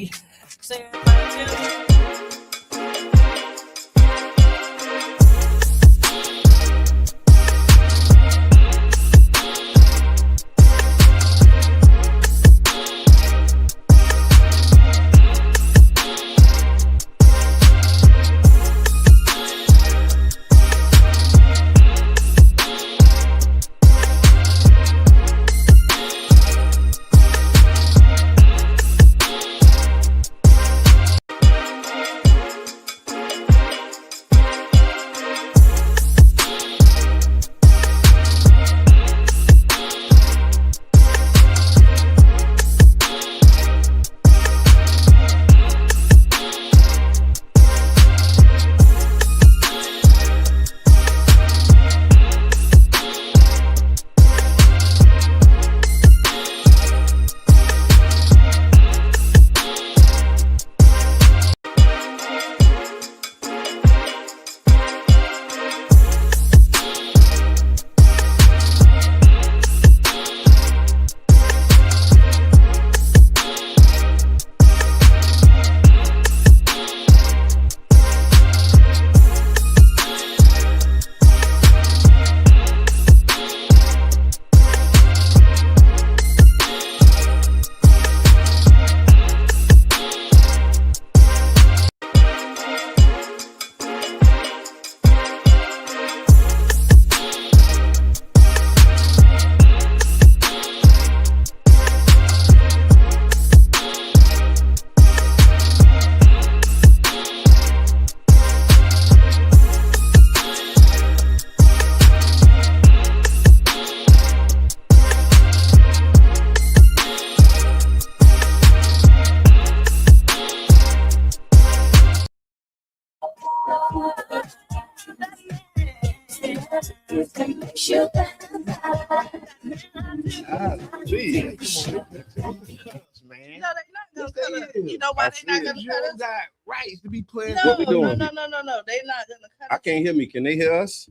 me. Say you know why they're not gonna cut us? Got rights to be playing. No, What we doing? no. They're not gonna cut us. I can't hear me. Can they hear us?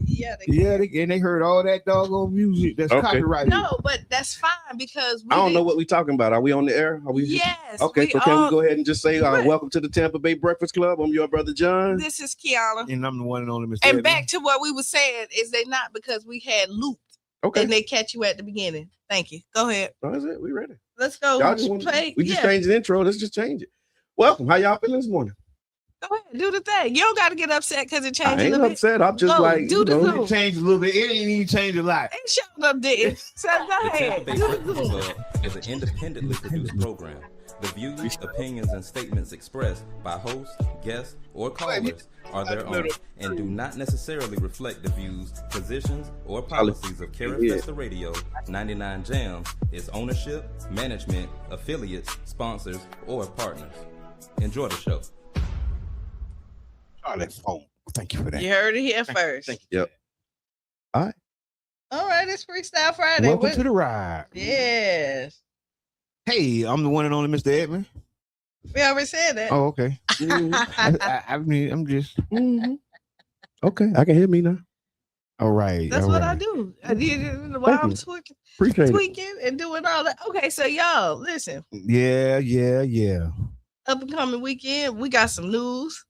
Yeah, and they heard all that doggone music that's copyrighted. No, but that's fine because I don't know what we're talking about. Are we on the air? Are we? Yes. Okay, so can we go ahead and just say welcome to the Tampa Bay Breakfast Club? I'm your brother John. This is Qiana. And I'm the one and only Mr. And back to what we were saying, is they not because we had looped. Okay. And they catch you at the beginning. Thank you. Go ahead. That's it. We ready. Let's go. We just changed the intro. Let's just change it. Welcome. How y'all feeling this morning? Go ahead. Do the thing. You don't got to get upset because it changed I ain't a little upset. bit. I'm just it changed a little bit. It ain't even changed a lot. Ain't showing up, did it? So go ahead. The Tampa Bay Breakfast Club is an independently produced program. The views, opinions, and statements expressed by hosts, guests, or callers are their own and do not necessarily reflect the views, positions, or policies of Carifesta Radio, 99 Jams, its ownership, management, affiliates, sponsors, or partners. Enjoy the show. Oh, that's phone. Thank you for that. You heard it here first. Thank you. Yep. All right. All right, it's Freestyle Friday. Welcome to the ride. Yes. Hey, I'm the one and only Mr. Edmund. We already said that. Oh, okay. I mean, I'm just. Okay, I can hear me now. All right. That's what I do. While I'm tweaking and doing all that. Okay, so y'all, listen. Yeah. Up and coming weekend, we got some news.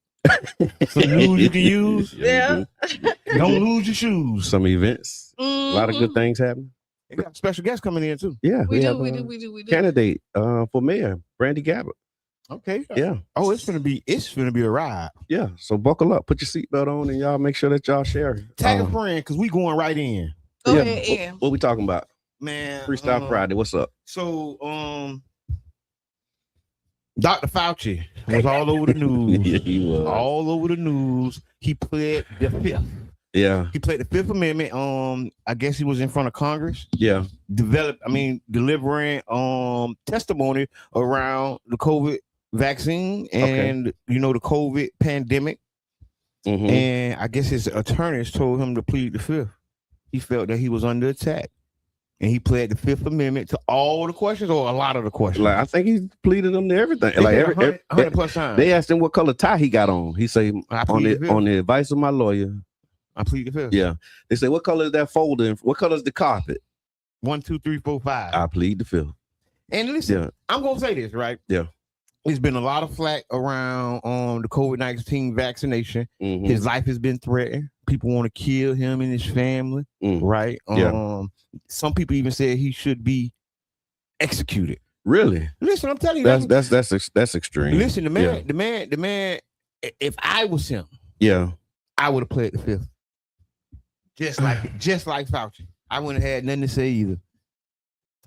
Some news you can use. Yeah. Don't lose your shoes. Some events. A lot of good things happening. They got special guests coming in too. Yeah, we do. Candidate for mayor, Brandi Gabbard. Okay. Yeah. Oh, it's gonna be a ride. Yeah. So buckle up, put your seatbelt on, and y'all make sure that y'all share. Tag a friend, because we going right in. Go ahead, Ian. What we talking about? Man. Freestyle Friday. What's up? So Dr. Fauci was all over the news. Yeah, he was. All over the news. He pled the fifth. Yeah. He played the Fifth Amendment. I guess he was in front of Congress. Yeah. Delivering testimony around the COVID vaccine and the COVID pandemic. Mm-hmm. And I guess his attorneys told him to plead the fifth. He felt that he was under attack. And he pled the Fifth Amendment to all the questions or a lot of the questions. Like I think he pleaded them to everything. They like 100 plus times. They asked him what color tie he got on. He said on the advice of my lawyer, I plead the fifth. Yeah. They say, what color is that folder? What color is the carpet? 1, 2, 3, 4, 5. I plead the fifth. And listen, I'm gonna say this, right? Yeah. There's been a lot of flack around the COVID-19 vaccination. Mhm. His life has been threatened. People want to kill him and his family, right? Some people even said he should be executed. Really? Listen, I'm telling you, that's extreme. Listen, the man. If I was him, I would have played the fifth. Just like Fauci. I wouldn't have had nothing to say either.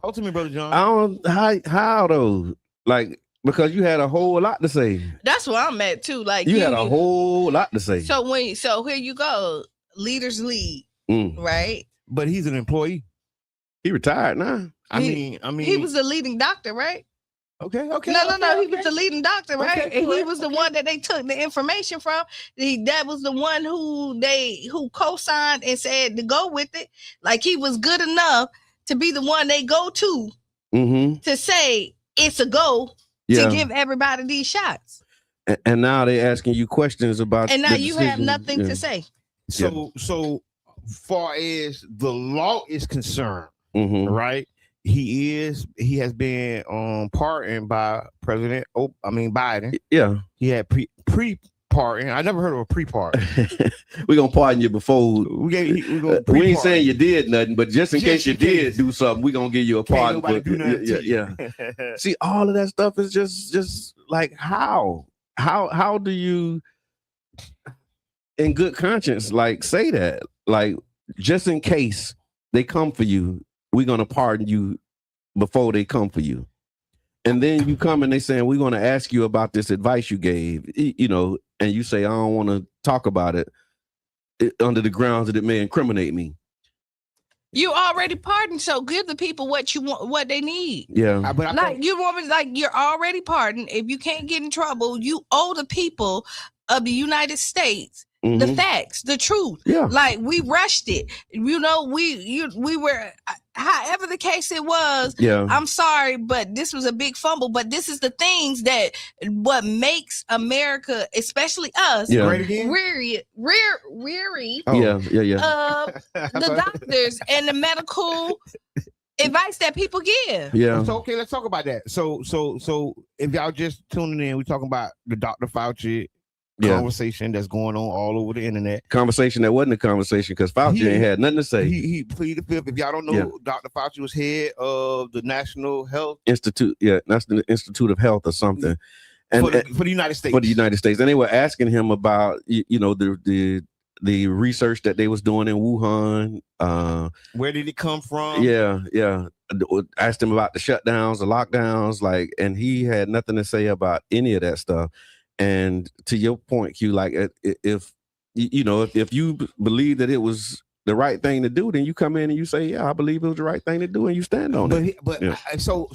Talk to me, Brother John. I don't how though. Like, because you had a whole lot to say. That's where I'm at too. Like you had a whole lot to say. So here you go. Leaders lead, right? But he's an employee. He retired now. I mean, he was the leading doctor, right? Okay. No. He was the leading doctor, right? Okay, and he was the one that they took the information from. That was the one who co-signed and said to go with it. Like he was good enough to be the one they go to to say it's a go to give everybody these shots. And now they're asking you questions about. And now you have nothing to say. So far as the law is concerned, right? He has been pardoned by President Biden. Yeah. He had pre-pardon. I never heard of a pre-pardon. We're gonna pardon you before we ain't saying you did nothing, but just in case you did do something, we're gonna give you a pardon. See, all of that stuff is just like how do you in good conscience like say that? Like, just in case they come for you, we're going to pardon you before they come for you. And then you come and they saying, we're going to ask you about this advice you gave, and you say, I don't want to talk about it under the grounds that it may incriminate me. You already pardoned, so give the people what you want, what they need. Yeah. You're already pardoned. If you can't get in trouble, you owe the people of the United States the facts, the truth. Yeah. Like, we rushed it. We were, however the case it was. Yeah. I'm sorry, but this was a big fumble. But this is the things that what makes America, especially us, weary of the doctors and the medical advice that people give. Yeah. So okay, let's talk about that. So if y'all just tuning in, we're talking about the Dr. Fauci conversation that's going on all over the internet. Conversation that wasn't a conversation because Fauci ain't had nothing to say. He pleaded the fifth. If y'all don't know, Dr. Fauci was head of the National Health Institute. Yeah, that's the Institute of Health or something. And for the United States. For the United States. And they were asking him about, the research that they was doing in Wuhan. Where did it come from? Yeah. Asked him about the shutdowns, the lockdowns, and he had nothing to say about any of that stuff. And to your point, Q, like if you believe that it was the right thing to do, then you come in and you say, yeah, I believe it was the right thing to do, and you stand on it. So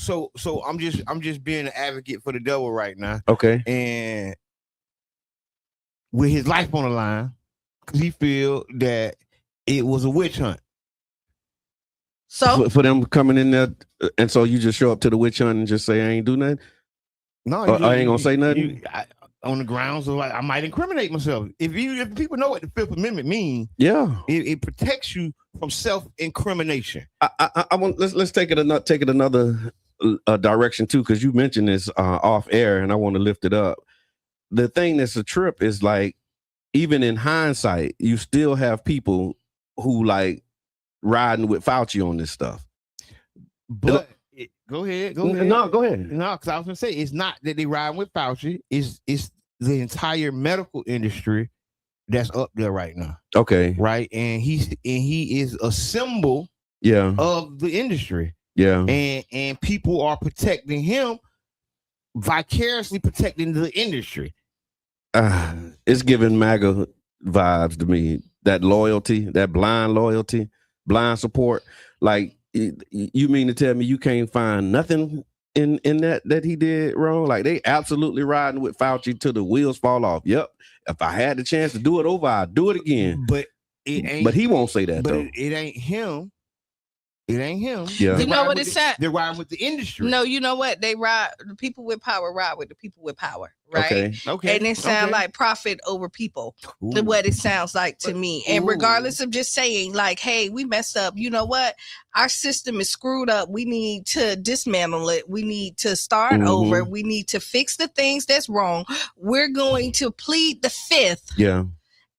I'm just being an advocate for the devil right now. Okay. And with his life on the line, because he feel that it was a witch hunt. So for them coming in there, and so you just show up to the witch hunt and just say I ain't do nothing. No, I ain't gonna say nothing. On the grounds of I might incriminate myself. If people know what the Fifth Amendment means, it protects you from self-incrimination. I want let's take it another direction too, because you mentioned this off air, and I want to lift it up. The thing that's a trip is like, even in hindsight, you still have people who like riding with Fauci on this stuff. But go ahead. No, go ahead. No, because I was gonna say it's not that they riding with Fauci. It's the entire medical industry that's up there right now. Okay. Right. And he is a symbol of the industry. Yeah. And people are protecting him, vicariously protecting the industry. It's giving MAGA vibes to me. That loyalty, that blind loyalty, blind support. Like, you mean to tell me you can't find nothing in that he did wrong? Like, they absolutely riding with Fauci till the wheels fall off. Yep. If I had the chance to do it over, I'd do it again. But it ain't. But he won't say that, but though. It ain't him It ain't him. Yeah. You know what it said? They're riding with the industry. No, you know what? They ride. The people with power ride with the people with power, right? Okay. And it sounds like profit over people. What it sounds like to me. And regardless of just saying like, hey, we messed up. You know what? Our system is screwed up. We need to dismantle it. We need to start over. We need to fix the things that's wrong. We're going to plead the fifth. Yeah.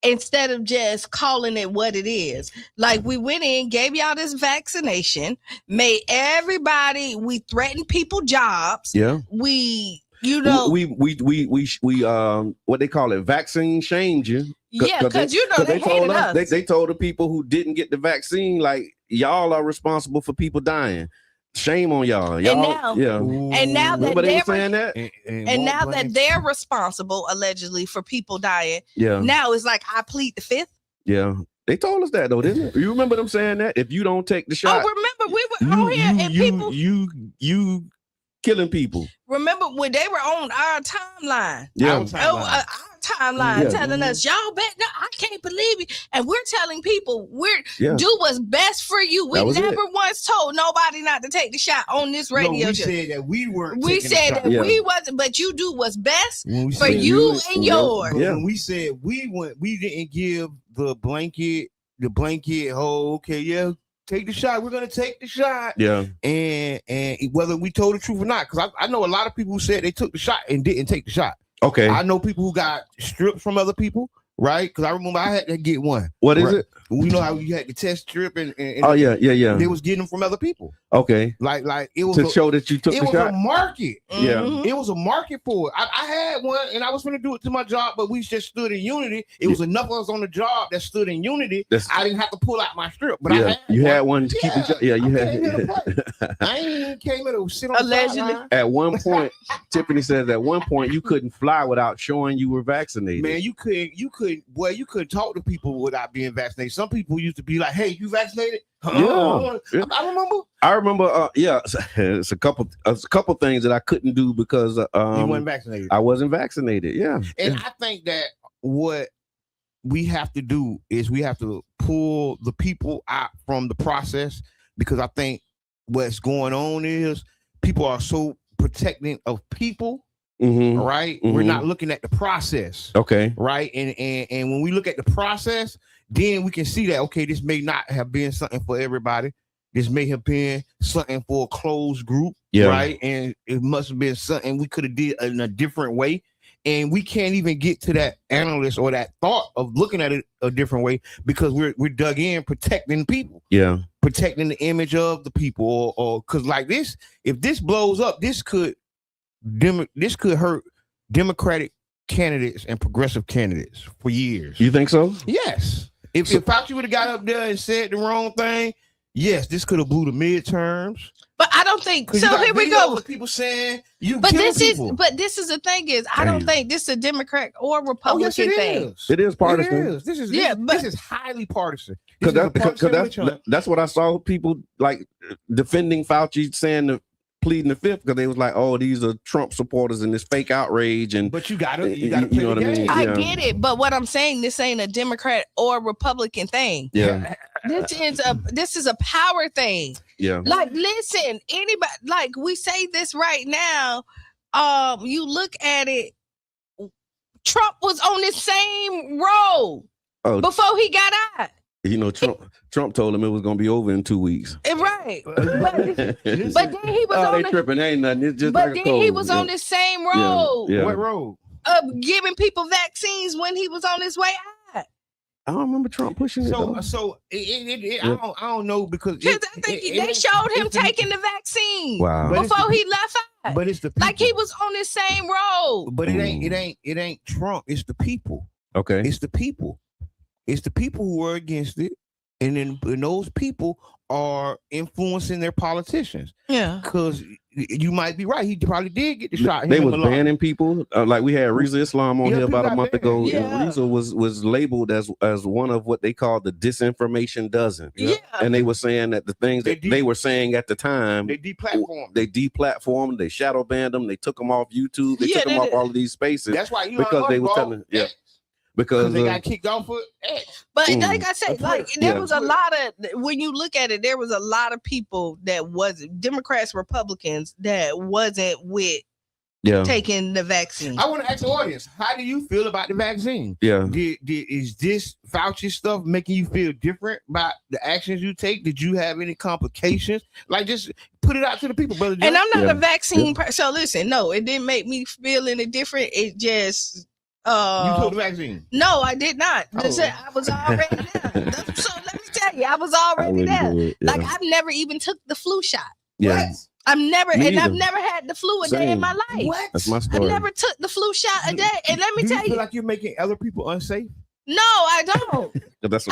Instead of just calling it what it is. Like we went in, gave y'all this vaccination, made everybody, we threatened people jobs. Yeah. We, you know. We what they call it, vaccine shamed you. Yeah, because you know they told hated us. They told the people who didn't get the vaccine, like, y'all are responsible for people dying. Shame on y'all. And now that they're saying that, and now that they're responsible allegedly for people dying, now it's like I plead the fifth. Yeah, they told us that though, didn't they? You remember them saying that if you don't take the shot? Oh, remember we were on here and people you killing people. Remember when they were on our timeline? Yeah, our timeline telling us, y'all bet no, I can't believe it. And we're telling people do what's best for you. We never once told nobody not to take the shot on this radio. We said that we weren't. We said that we wasn't, but you do what's best for you and yours. Yeah. When we said we didn't give the blanket take the shot. We're gonna take the shot. Yeah. And whether we told the truth or not, because I know a lot of people who said they took the shot and didn't take the shot. Okay. I know people who got stripped from other people, right? Because I remember I had to get one. What is it? We know how you had to test strip and oh yeah. They was getting them from other people. Okay. Like it was to show that you took the shot. It was a market. Yeah. It was a market for it. I had one and I was going to do it to my job, but we just stood in unity. It was enough of us on the job that stood in unity. I didn't have to pull out my strip, but I had one to keep the job. Yeah, you had. I ain't came here to sit on allegedly. At one point, Tiffany says at one point you couldn't fly without showing you were vaccinated. Man, you could talk to people without being vaccinated. Some people used to be like, "Hey, you vaccinated?" I remember. It's a couple things that I couldn't do because you wasn't vaccinated. I wasn't vaccinated. Yeah, and I think that what we have to do is we have to pull the people out from the process, because I think what's going on is people are so protecting of people. Right, we're not looking at the process. Okay, right, and when we look at the process, then we can see that this may not have been something for everybody. This may have been something for a closed group, right? And it must have been something we could have did in a different way. And we can't even get to that analyst or that thought of looking at it a different way because we're dug in protecting people. Yeah, protecting the image of the people, or because like this, if this blows up, this could hurt Democratic candidates and progressive candidates for years. You think so? Yes. If Fauci would have got up there and said the wrong thing, yes, this could have blew the midterms. But I don't think so. Here we go. People saying you. But this is the thing is I don't think this is a Democrat or Republican thing. It is partisan. This is highly partisan. Because that's what I saw people like defending Fauci, saying pleading the fifth, because they was like, oh, these are Trump supporters and this fake outrage. But you gotta play the game. I get it, but what I'm saying, this ain't a Democrat or Republican thing. Yeah. This is a power thing. Yeah. Like, listen, anybody, like we say this right now, you look at it, Trump was on the same road before he got out. You know, Trump told him it was gonna be over in 2 weeks. Right. But then he was on they tripping, ain't nothing. It's just but like then he was on the same road. Yeah. What road? Of giving people vaccines when he was on his way out. I don't remember Trump pushing it. I don't know, because I think they showed him taking the vaccine before he left out. But it's the people. Like he was on the same road. But it ain't Trump. It's the people. Okay. It's the people. It's the people who are against it, and those people are influencing their politicians. Yeah, because you might be right. He probably did get the shot. They was banning people. Like we had Reza Islam on here about a month ago. Yeah. Reza was labeled as one of what they called the disinformation dozen. Yeah, and they were saying that the things that they were saying at the time, they deplatformed. They deplatformed. They shadow banned them. They took them off YouTube. They took them off all of these spaces. That's why because they were telling because they got kicked off for X. But like I said, like there was a lot of, when you look at it, there was a lot of people that wasn't Democrats, Republicans that wasn't with taking the vaccine. I want to ask the audience, how do you feel about the vaccine? Yeah. Is this Fauci stuff making you feel different about the actions you take? Did you have any complications? Like, just put it out to the people, brother. And I'm not a vaccine person. So listen, no, it didn't make me feel any different. It just you took the vaccine? No, I did not. I was already there. So let me tell you, I was already there. Like I've never even took the flu shot. Yeah. What? I've never had the flu a day in my life. What? That's my story. I never took the flu shot a day. And let me tell you, feel like you're making other people unsafe? No, I don't.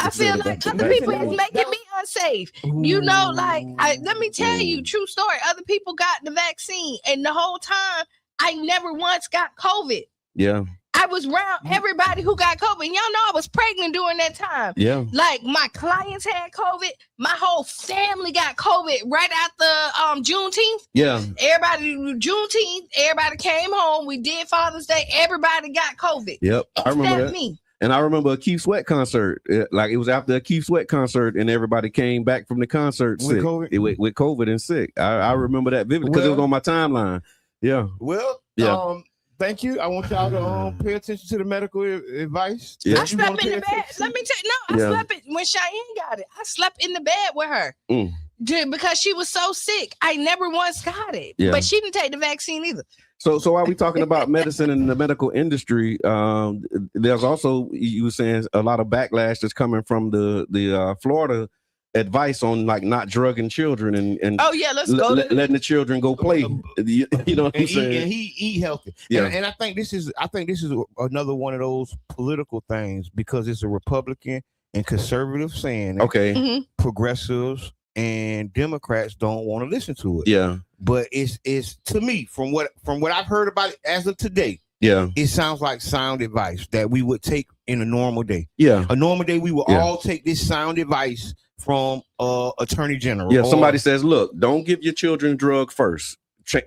I feel like other people is making me unsafe. You know, like let me tell you, true story. Other people got the vaccine, and the whole time I never once got COVID. Yeah. I was around everybody who got COVID. And y'all know I was pregnant during that time. Yeah. Like my clients had COVID. My whole family got COVID right after Juneteenth. Yeah. Juneteenth, everybody came home. We did Father's Day. Everybody got COVID. Yep. I remember that. Me. And I remember a Keith Sweat concert. Like it was after a Keith Sweat concert, and everybody came back from the concert sick. With COVID and sick. I remember that vividly because it was on my timeline. Yeah. Well, thank you. I want y'all to pay attention to the medical advice. Yeah. I slept in the bed. Let me tell you, I slept when Cheyenne got it. I slept in the bed with her because she was so sick. I never once got it, but she didn't take the vaccine either. So while we talking about medicine and the medical industry, there's also, you were saying, a lot of backlash that's coming from the Florida advice on like not drugging children and let's go letting the children go play. You know what I'm saying? And he eat healthy. Yeah. And I think this is another one of those political things, because it's a Republican and conservative saying. Okay. Progressives and Democrats don't want to listen to it. Yeah. But it's to me, from what I've heard about it as of today, it sounds like sound advice that we would take in a normal day. Yeah. A normal day, we will all take this sound advice from Attorney General. Yeah, somebody says, look, don't give your children drugs first.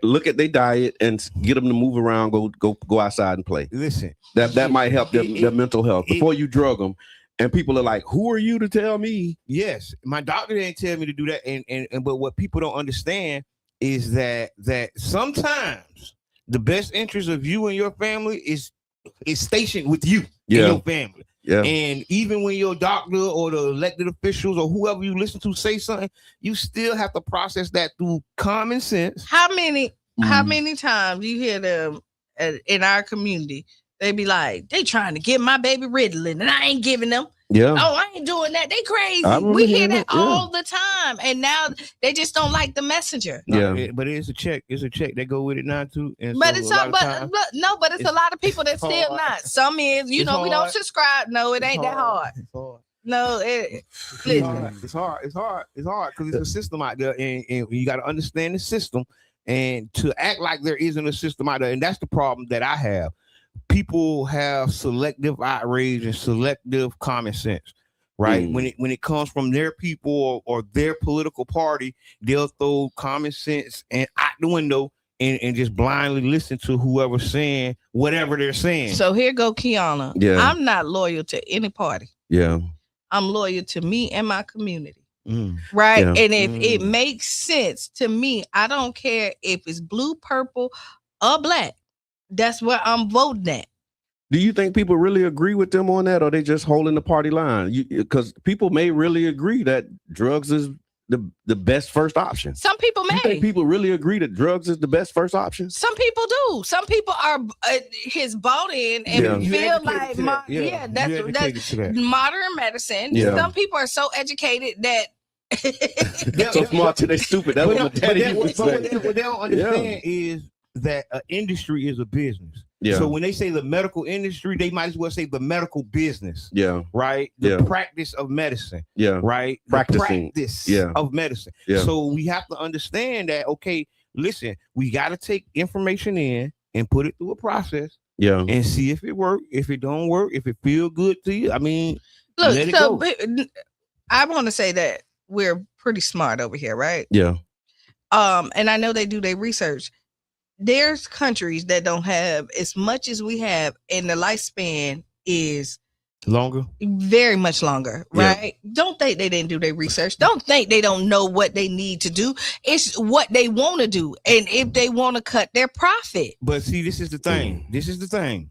Look at their diet and get them to move around, go outside and play. Listen, that might help their mental health before you drug them. And people are like, who are you to tell me? Yes, my doctor didn't tell me to do that. And but what people don't understand is that sometimes the best interest of you and your family is stationed with you and your family. Yeah. And even when your doctor or the elected officials or whoever you listen to say something, you still have to process that through common sense. How many times you hear them in our community? They be like, they trying to get my baby Ritalin and I ain't giving them. Yeah. Oh, I ain't doing that. They crazy. We hear that all the time. And now they just don't like the messenger. But it's a check. It's a check. They go with it now too. And but it's it's a lot of people that still not. Some is, we don't subscribe. No, it ain't that hard. It's hard. No, it's hard. It's hard because it's a system out there, and you got to understand the system, and to act like there isn't a system out there, and that's the problem that I have. People have selective outrage and selective common sense, right? When it comes from their people or their political party, they'll throw common sense and out the window and just blindly listen to whoever's saying whatever they're saying. So here go Qiana. Yeah. I'm not loyal to any party. Yeah. I'm loyal to me and my community. Right. Yeah. And if it makes sense to me, I don't care if it's blue, purple, or black. That's where I'm voting at. Do you think people really agree with them on that, or they just holding the party line? Because people may really agree that drugs is the best first option. Some people may. You think people really agree that drugs is the best first option? Some people do. Some people are bought in and feel like that's modern medicine. Yeah. Some people are so educated that so smart till they stupid. That's what they don't understand is that an industry is a business. Yeah. So when they say the medical industry, they might as well say the medical business. Yeah. Right. The practice of medicine. Yeah. Right. Practicing. The practice of medicine. Yeah. So we have to understand that, okay, listen, we got to take information in and put it through a process. Yeah. And see if it works. If it don't work, if it feel good to you. I mean, look, let it go. I want to say that we're pretty smart over here, right? Yeah. And I know they do their research. There's countries that don't have as much as we have, and the lifespan is Longer? Very much longer, right? Yeah. Don't think they didn't do their research. Don't think they don't know what they need to do. It's what they want to do, and if they want to cut their profit. But see, this is the thing.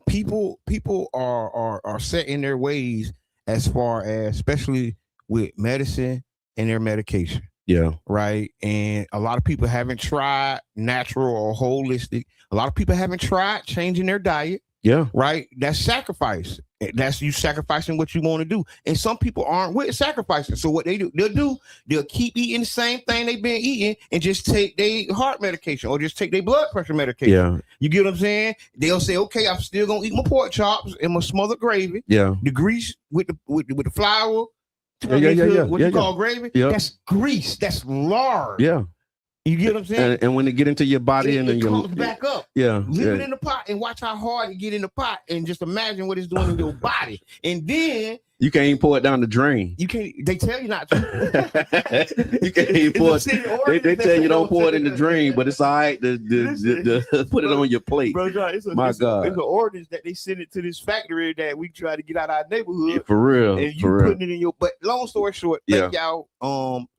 People are set in their ways as far as, especially with medicine and their medication. Yeah. Right. And a lot of people haven't tried natural or holistic. A lot of people haven't tried changing their diet. Yeah. Right. That's sacrifice. That's you sacrificing what you want to do. And some people aren't with sacrificing. So what they'll keep eating the same thing they've been eating and just take their heart medication or just take their blood pressure medication. Yeah. You get what I'm saying? They'll say, okay, I'm still gonna eat my pork chops and my smothered gravy. Yeah. The grease with the flour. Yeah. What you call gravy? Yeah. That's grease. That's lard. Yeah. You get what I'm saying? And when it get into your body and then it comes back up. Yeah. Leave it in the pot and watch how hard it get in the pot and just imagine what it's doing in your body. And then you can't even pour it down the drain. You can't. They tell you not to. You can't even pour it. They tell you don't pour it in the drain, but it's all right to put it on your plate. Bro, John, it's an ordinance that they send it to this factory that we try to get out of our neighborhood. Yeah, for real. And you putting it in your. But long story short, thank y'all.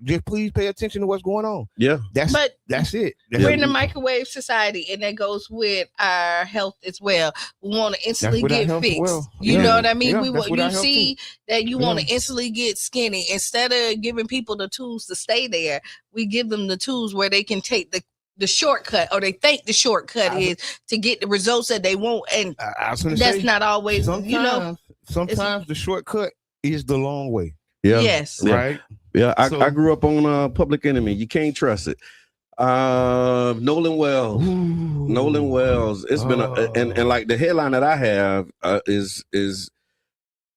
Just please pay attention to what's going on. Yeah, that's it. We're in a microwave society, and that goes with our health as well. We want to instantly get fixed. Well. You know what I mean? You see that you want to instantly get skinny. Instead of giving people the tools to stay there, we give them the tools where they can take the shortcut, or they think the shortcut is to get the results that they want. And that's not always, sometimes the shortcut is the long way. Yeah. Yes. Right. Yeah. I grew up on Public Enemy. You can't trust it. Nolan Wells. Ooh. Nolan Wells. It's been and like the headline that I have is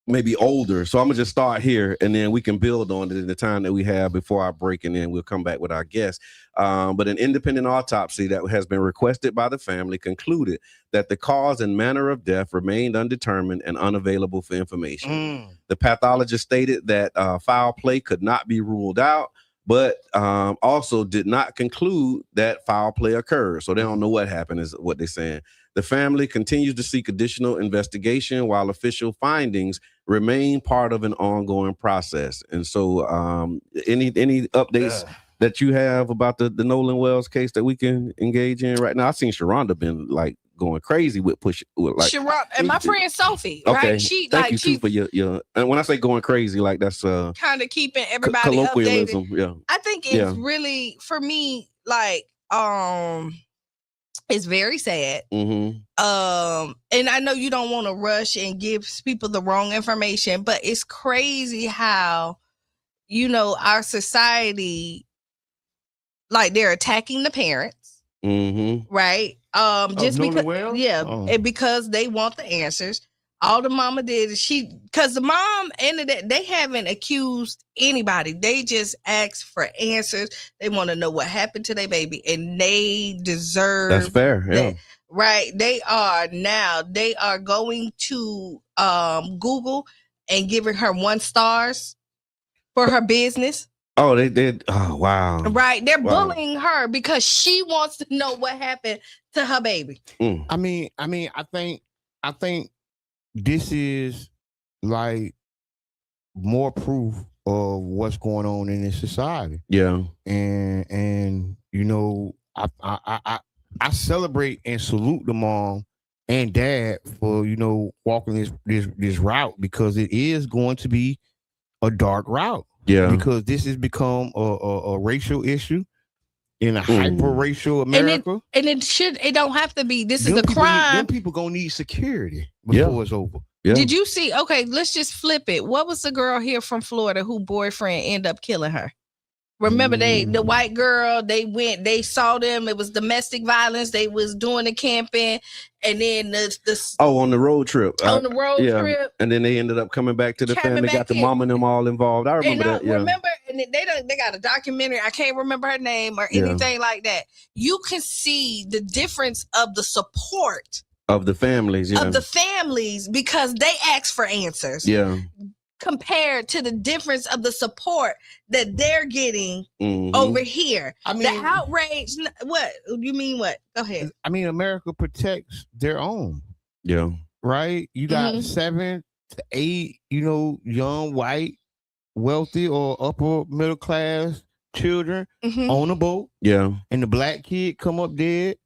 maybe older. So I'm gonna just start here and then we can build on it in the time that we have before our break, and then we'll come back with our guest. But an independent autopsy that has been requested by the family concluded that the cause and manner of death remained undetermined and unavailable for information. The pathologist stated that foul play could not be ruled out, but also did not conclude that foul play occurred. So they don't know what happened, is what they're saying. The family continues to seek additional investigation while official findings remain part of an ongoing process. And so any updates that you have about the Nolan Wells case that we can engage in right now? I've seen Sharonda been like going crazy with Sharonda and my friend Sophie, okay. Right? She Thank you too for your and when I say going crazy, like that's kind of keeping everybody colloquialism. Updated. Yeah. I think it's really, for me, like it's very sad. Mm-hmm. And I know you don't want to rush and give people the wrong information, but it's crazy how, our society, like, they're attacking the parents, right? Just because, and because they want the answers. All the mama did is because the mom ended it, they haven't accused anybody. They just asked for answers. They want to know what happened to their baby, and they deserve. That's fair, yeah. Right? They are going to Google and giving her 1 stars for her business. Oh, they did. Oh, wow. Right. They're bullying her because she wants to know what happened to her baby. I mean, I think this is like more proof of what's going on in this society. Yeah. And I celebrate and salute the mom and dad for, walking this route, because it is going to be a dark route. Yeah. Because this has become a racial issue in a hyper-racial America. And it don't have to be. This is a crime. Them people gonna need security before it's over. Yeah. Did you see? Okay, let's just flip it. What was the girl here from Florida who boyfriend ended up killing her? Remember the white girl, they saw them. It was domestic violence. They was doing the camping, and then on the road trip. Trip. And then they ended up coming back to the family, got the mom and them all involved. I remember that. Yeah. Remember, and they got a documentary. I can't remember her name or anything like that. You can see the difference of the support of the families, because they asked for answers. Yeah. Compared to the difference of the support that they're getting over here. I mean, the outrage. What you mean? What? Go ahead. I mean, America protects their own. Yeah. right? You got 7 to 8, young, white, wealthy or upper middle class children on a boat. Yeah. And the black kid come up dead.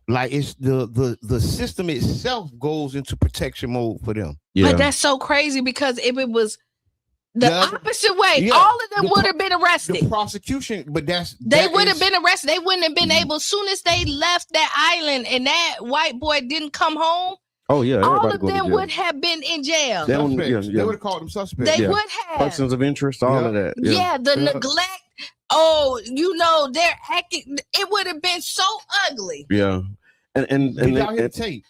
Like it's the system itself goes into protection mode for them. Yeah. But that's so crazy because if it was the opposite way, all of them would have been arrested. The prosecution, but they would have been arrested. They wouldn't have been able, as soon as they left that island and that white boy didn't come home. Oh yeah, all of them would have been in jail. They would have called them suspects. They would have persons of interest, all of that. Yeah, the neglect. Oh, they're acting. It would have been so ugly. Yeah, and did y'all hear the tape?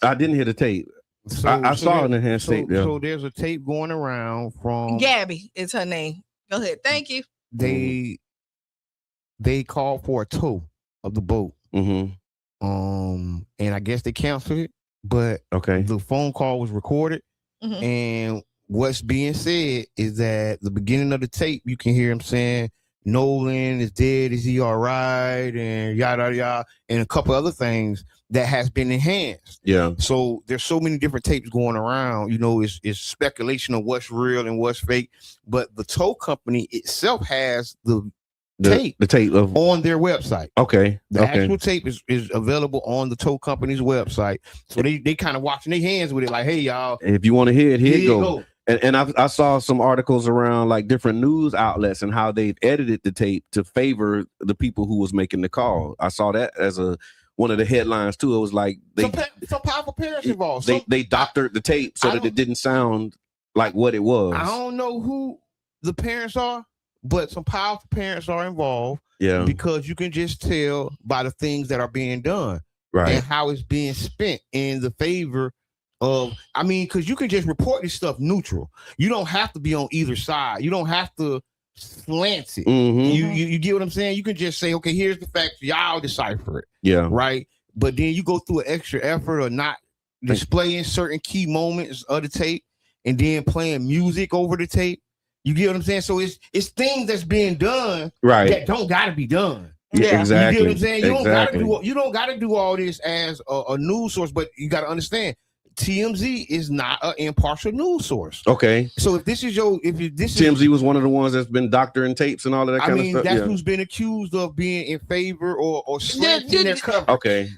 I didn't hear the tape. So, I saw an enhanced tape. Yeah. So there's a tape going around from Gabby. Is her name? Go ahead. Thank you. They called for a tow of the boat. And I guess they canceled it. But the phone call was recorded, and what's being said is that the beginning of the tape, you can hear him saying, Nolan is dead, is he all right, and yada yada, and a couple other things that has been enhanced. Yeah. So there's so many different tapes going around, it's speculation of what's real and what's fake, but the tow company itself has the tape on their website. The actual tape is available on the tow company's website. So they kind of washing their hands with it, like, hey y'all, if you want to hear it, here you go. And I saw some articles around like different news outlets and how they've edited the tape to favor the people who was making the call. I saw that as one of the headlines too. It was like some powerful parents involved. They doctored the tape so that it didn't sound like what it was. I don't know who the parents are, but some powerful parents are involved. Yeah. Because you can just tell by the things that are being done. Right. And how it's being spent in the favor of, because you can just report this stuff neutral. You don't have to be on either side. You don't have to slant it. You get what I'm saying? You can just say, okay, here's the facts. Y'all decipher it. Yeah. Right. But then you go through an extra effort of not displaying certain key moments of the tape and then playing music over the tape. You get what I'm saying? So it's things that's being done that don't gotta be done. Yeah, exactly. You get what I'm saying? You don't gotta do all this as a news source, but you gotta understand TMZ is not an impartial news source. Okay. So if this is TMZ was one of the ones that's been doctoring tapes and all of that kind of stuff. That's who's been accused of being in favor or slanting their coverage. Okay.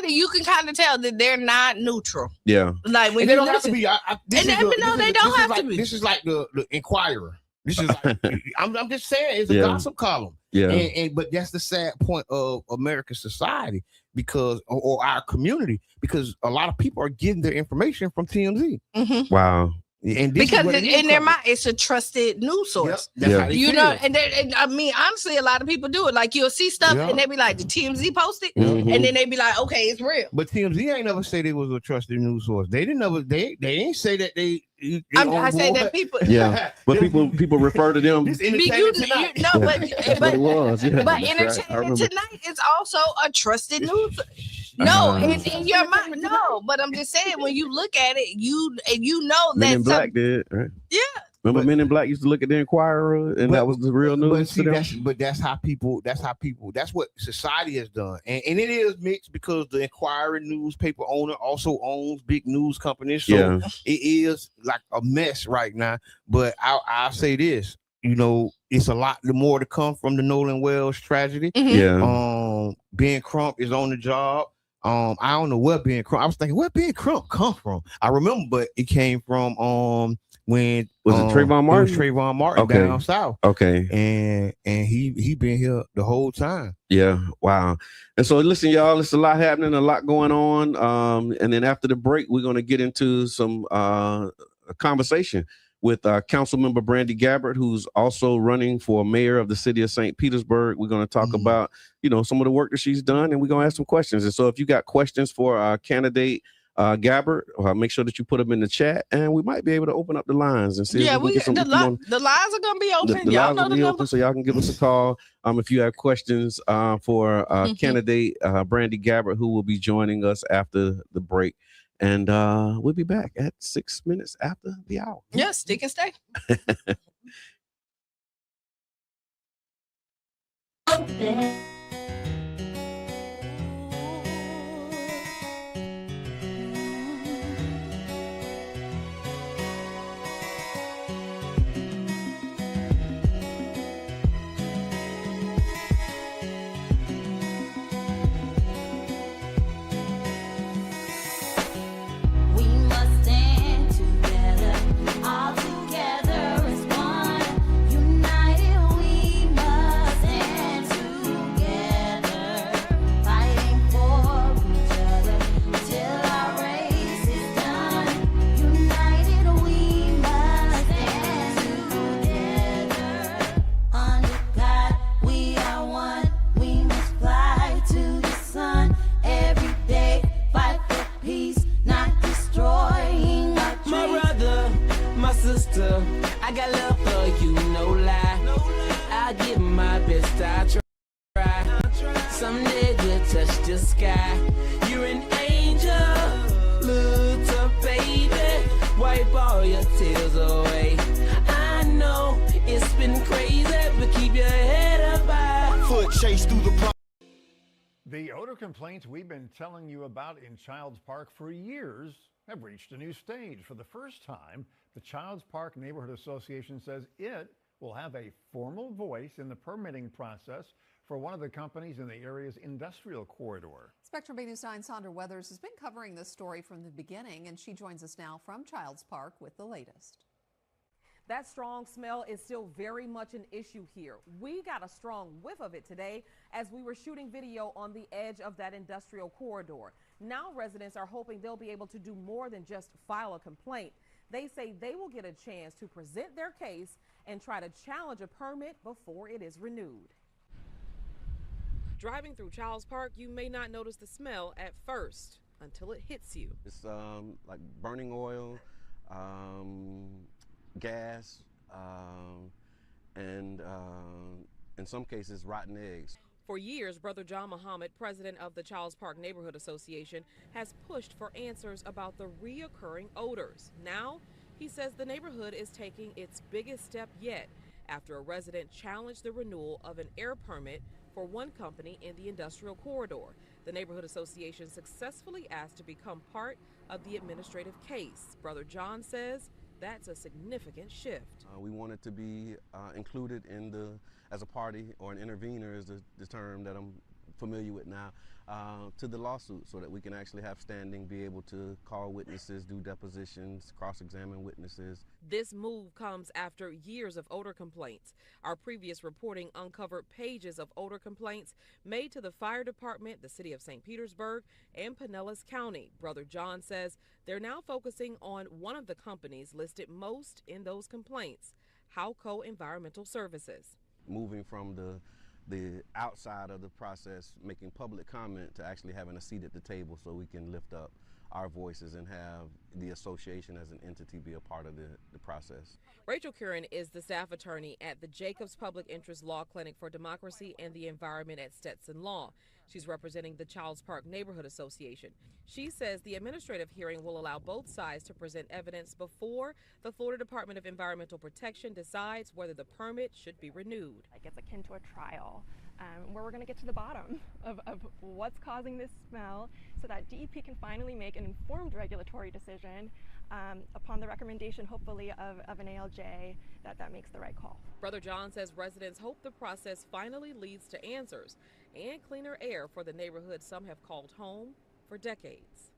You can kind of tell that they're not neutral. Yeah. Like when they don't have to be. They don't have to be. This is like the Inquirer. This is like, I'm just saying, it's a gossip column. Yeah. But that's the sad point of American society or our community, because a lot of people are getting their information from TMZ. Wow. And because in their mind, it's a trusted news source. And honestly, a lot of people do it. Like you'll see stuff and they be like, the TMZ posted, and then they be like, okay, it's real. But TMZ ain't never say they was a trusted news source. They ain't say that they I say that people. Yeah, but people refer to them. But Entertainment Tonight is also a trusted news. No, in your mind, no. But I'm just saying, when you look at it, you know Men in Black did, right? Yeah. Remember, Men in Black used to look at the Inquirer, and that was the real news. That's what society has done, and it is mixed because the Inquirer newspaper owner also owns big news companies, so it is like a mess right now. But I'll say this, it's a lot more to come from the Nolan Wells tragedy. Ben Crump is on the job. I don't know where Ben Crump. I was thinking, where Ben Crump come from? I remember, but it came from when was it Trayvon Martin? It was Trayvon Martin down south. Okay, and he been here the whole time. Yeah, wow. And so listen, y'all, it's a lot happening, a lot going on. And then after the break, we're gonna get into some a conversation with Councilmember Brandi Gabbard, who's also running for mayor of the city of St. Petersburg. We're going to talk about, some of the work that she's done, and we're going to ask some questions. And so if you got questions for our candidate, Gabbard, make sure that you put them in the chat, and we might be able to open up the lines and see. Yeah, the lines are going to be open. Y'all know the number. So y'all can give us a call if you have questions for candidate Brandi Gabbard, who will be joining us after the break. And we'll be back at 6 minutes after the hour. Yes, stick and stay. chase through the The odor complaints we've been telling you about in Childs Park for years have reached a new stage. For the first time, the Childs Park Neighborhood Association says it will have a formal voice in the permitting process for one of the companies in the area's industrial corridor. Spectrum Big News 9's Sandra Weathers has been covering this story from the beginning, and she joins us now from Childs Park with the latest. That strong smell is still very much an issue here. We got a strong whiff of it today as we were shooting video on the edge of that industrial corridor. Now residents are hoping they'll be able to do more than just file a complaint. They say they will get a chance to present their case and try to challenge a permit before it is renewed. Driving through Childs Park, you may not notice the smell at first until it hits you. It's like burning oil, gas, and in some cases rotten eggs. For years, Brother John Muhammad, president of the Childs Park Neighborhood Association, has pushed for answers about the reoccurring odors. Now, he says the neighborhood is taking its biggest step yet after a resident challenged the renewal of an air permit for one company in the industrial corridor. The Neighborhood Association successfully asked to become part of the administrative case. Brother John says that's a significant shift. We wanted to be included in as a party, or an intervener is the term that I'm familiar with now, to the lawsuit, so that we can actually have standing, be able to call witnesses, do depositions, cross-examine witnesses. This move comes after years of odor complaints. Our previous reporting uncovered pages of odor complaints made to the fire department, the city of St. Petersburg, and Pinellas County. Brother John says they're now focusing on one of the companies listed most in those complaints, Halco Environmental Services. Moving from the outside of the process, making public comment, to actually having a seat at the table so we can lift up our voices and have the association as an entity be a part of the process. Rachel Curran is the staff attorney at the Jacobs Public Interest Law Clinic for Democracy and the Environment at Stetson Law. She's representing the Childs Park Neighborhood Association. She says the administrative hearing will allow both sides to present evidence before the Florida Department of Environmental Protection decides whether the permit should be renewed. Like, it's akin to a trial where we're going to get to the bottom of what's causing this smell, so that DEP can finally make an informed regulatory decision upon the recommendation, hopefully, of an ALJ that makes the right call. Brother John says residents hope the process finally leads to answers and cleaner air for the neighborhood some have called home for decades.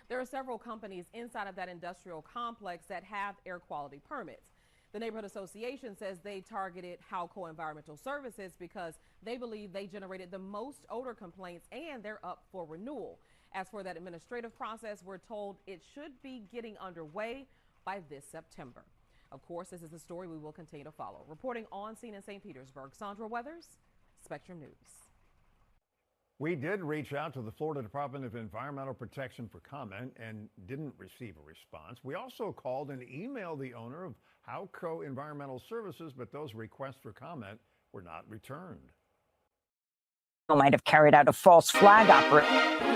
There are several companies inside of that industrial complex that have air quality permits. The Neighborhood Association says they targeted Halco Environmental Services because they believe they generated the most odor complaints and they're up for renewal. As for that administrative process, we're told it should be getting underway by this September. Of course, this is the story we will continue to follow. Reporting on scene in St. Petersburg, Sandra Weathers, Spectrum News. We did reach out to the Florida Department of Environmental Protection for comment and didn't receive a response. We also called and emailed the owner of Halco Environmental Services, but those requests for comment were not returned. Might have carried out a false flag operation.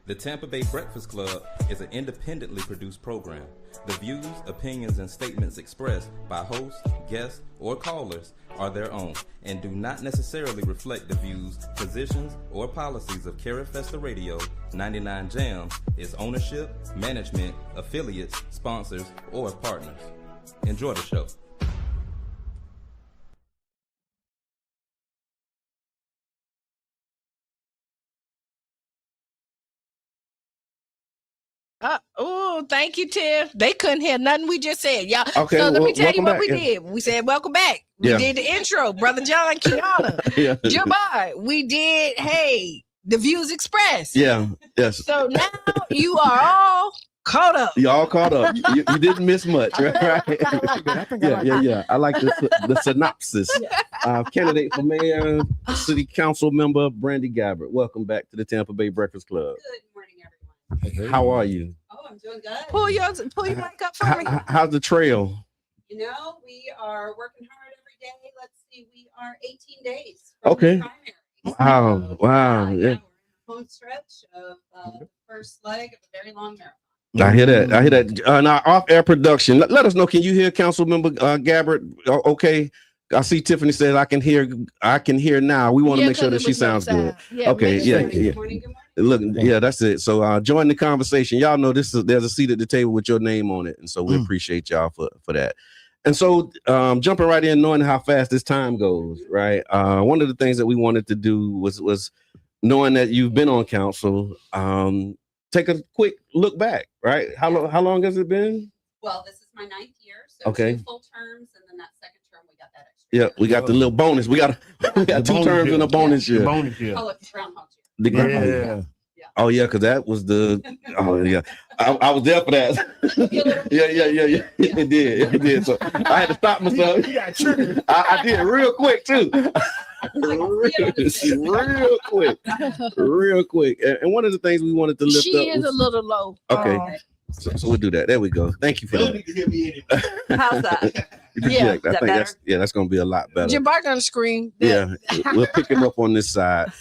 The Tampa Bay Breakfast Club is an independently produced program. The views, opinions, and statements expressed by hosts, guests, or callers are their own and do not necessarily reflect the views, positions, or policies of Cara Festa Radio, 99 Jams, its ownership, management, affiliates, sponsors, or partners. Enjoy the show. Oh, thank you, Tiff. They couldn't hear nothing we just said, y'all. Okay, so let me tell you what we yeah. did. We said, welcome back. We did the intro, Brother John, Qiana, Jabbar. We did, hey, the Views Express. Yeah, yes. So now you are all caught up. You all caught up. You didn't miss much, right? Yeah. I like the synopsis. Candidate for mayor, city council member, Brandi Gabbard. Welcome back to the Tampa Bay Breakfast Club. Good morning, everyone. How are you? Oh, I'm doing good. Pull your mic up for me. How's the trail? You know, we are working hard every day. Let's see, we are 18 days. Okay. Wow. Yeah. We're in the home stretch of the first leg of a very long marathon. I hear that. Now, off-air production. Let us know. Can you hear Council Member Gabbard? Okay. I see Tiffany says I can hear now. We want to make sure that she sounds good. Okay. Good morning. Look, that's it. So join the conversation. Y'all know there's a seat at the table with your name on it. And so we appreciate y'all for that. And so jumping right in, knowing how fast this time goes, right? One of the things that we wanted to do was knowing that you've been on council, take a quick look back, right? How long has it been? Well, this is my 9th year. So 2 full terms, and then that second term we got that extra. Yeah, we got the little bonus. We got 2 terms and a bonus year. Call it Groundhog Year. Oh yeah, because that was the I was there for that. yeah. It did. So I had to stop myself. You got triggered. I did real quick too. real quick. And one of the things we wanted to lift up. She is a little low. Okay. So we'll do that. There we go. Thank you for that. How's that? I think that's gonna be a lot better. Jabbar on the screen. Yeah, we'll pick him up on this side.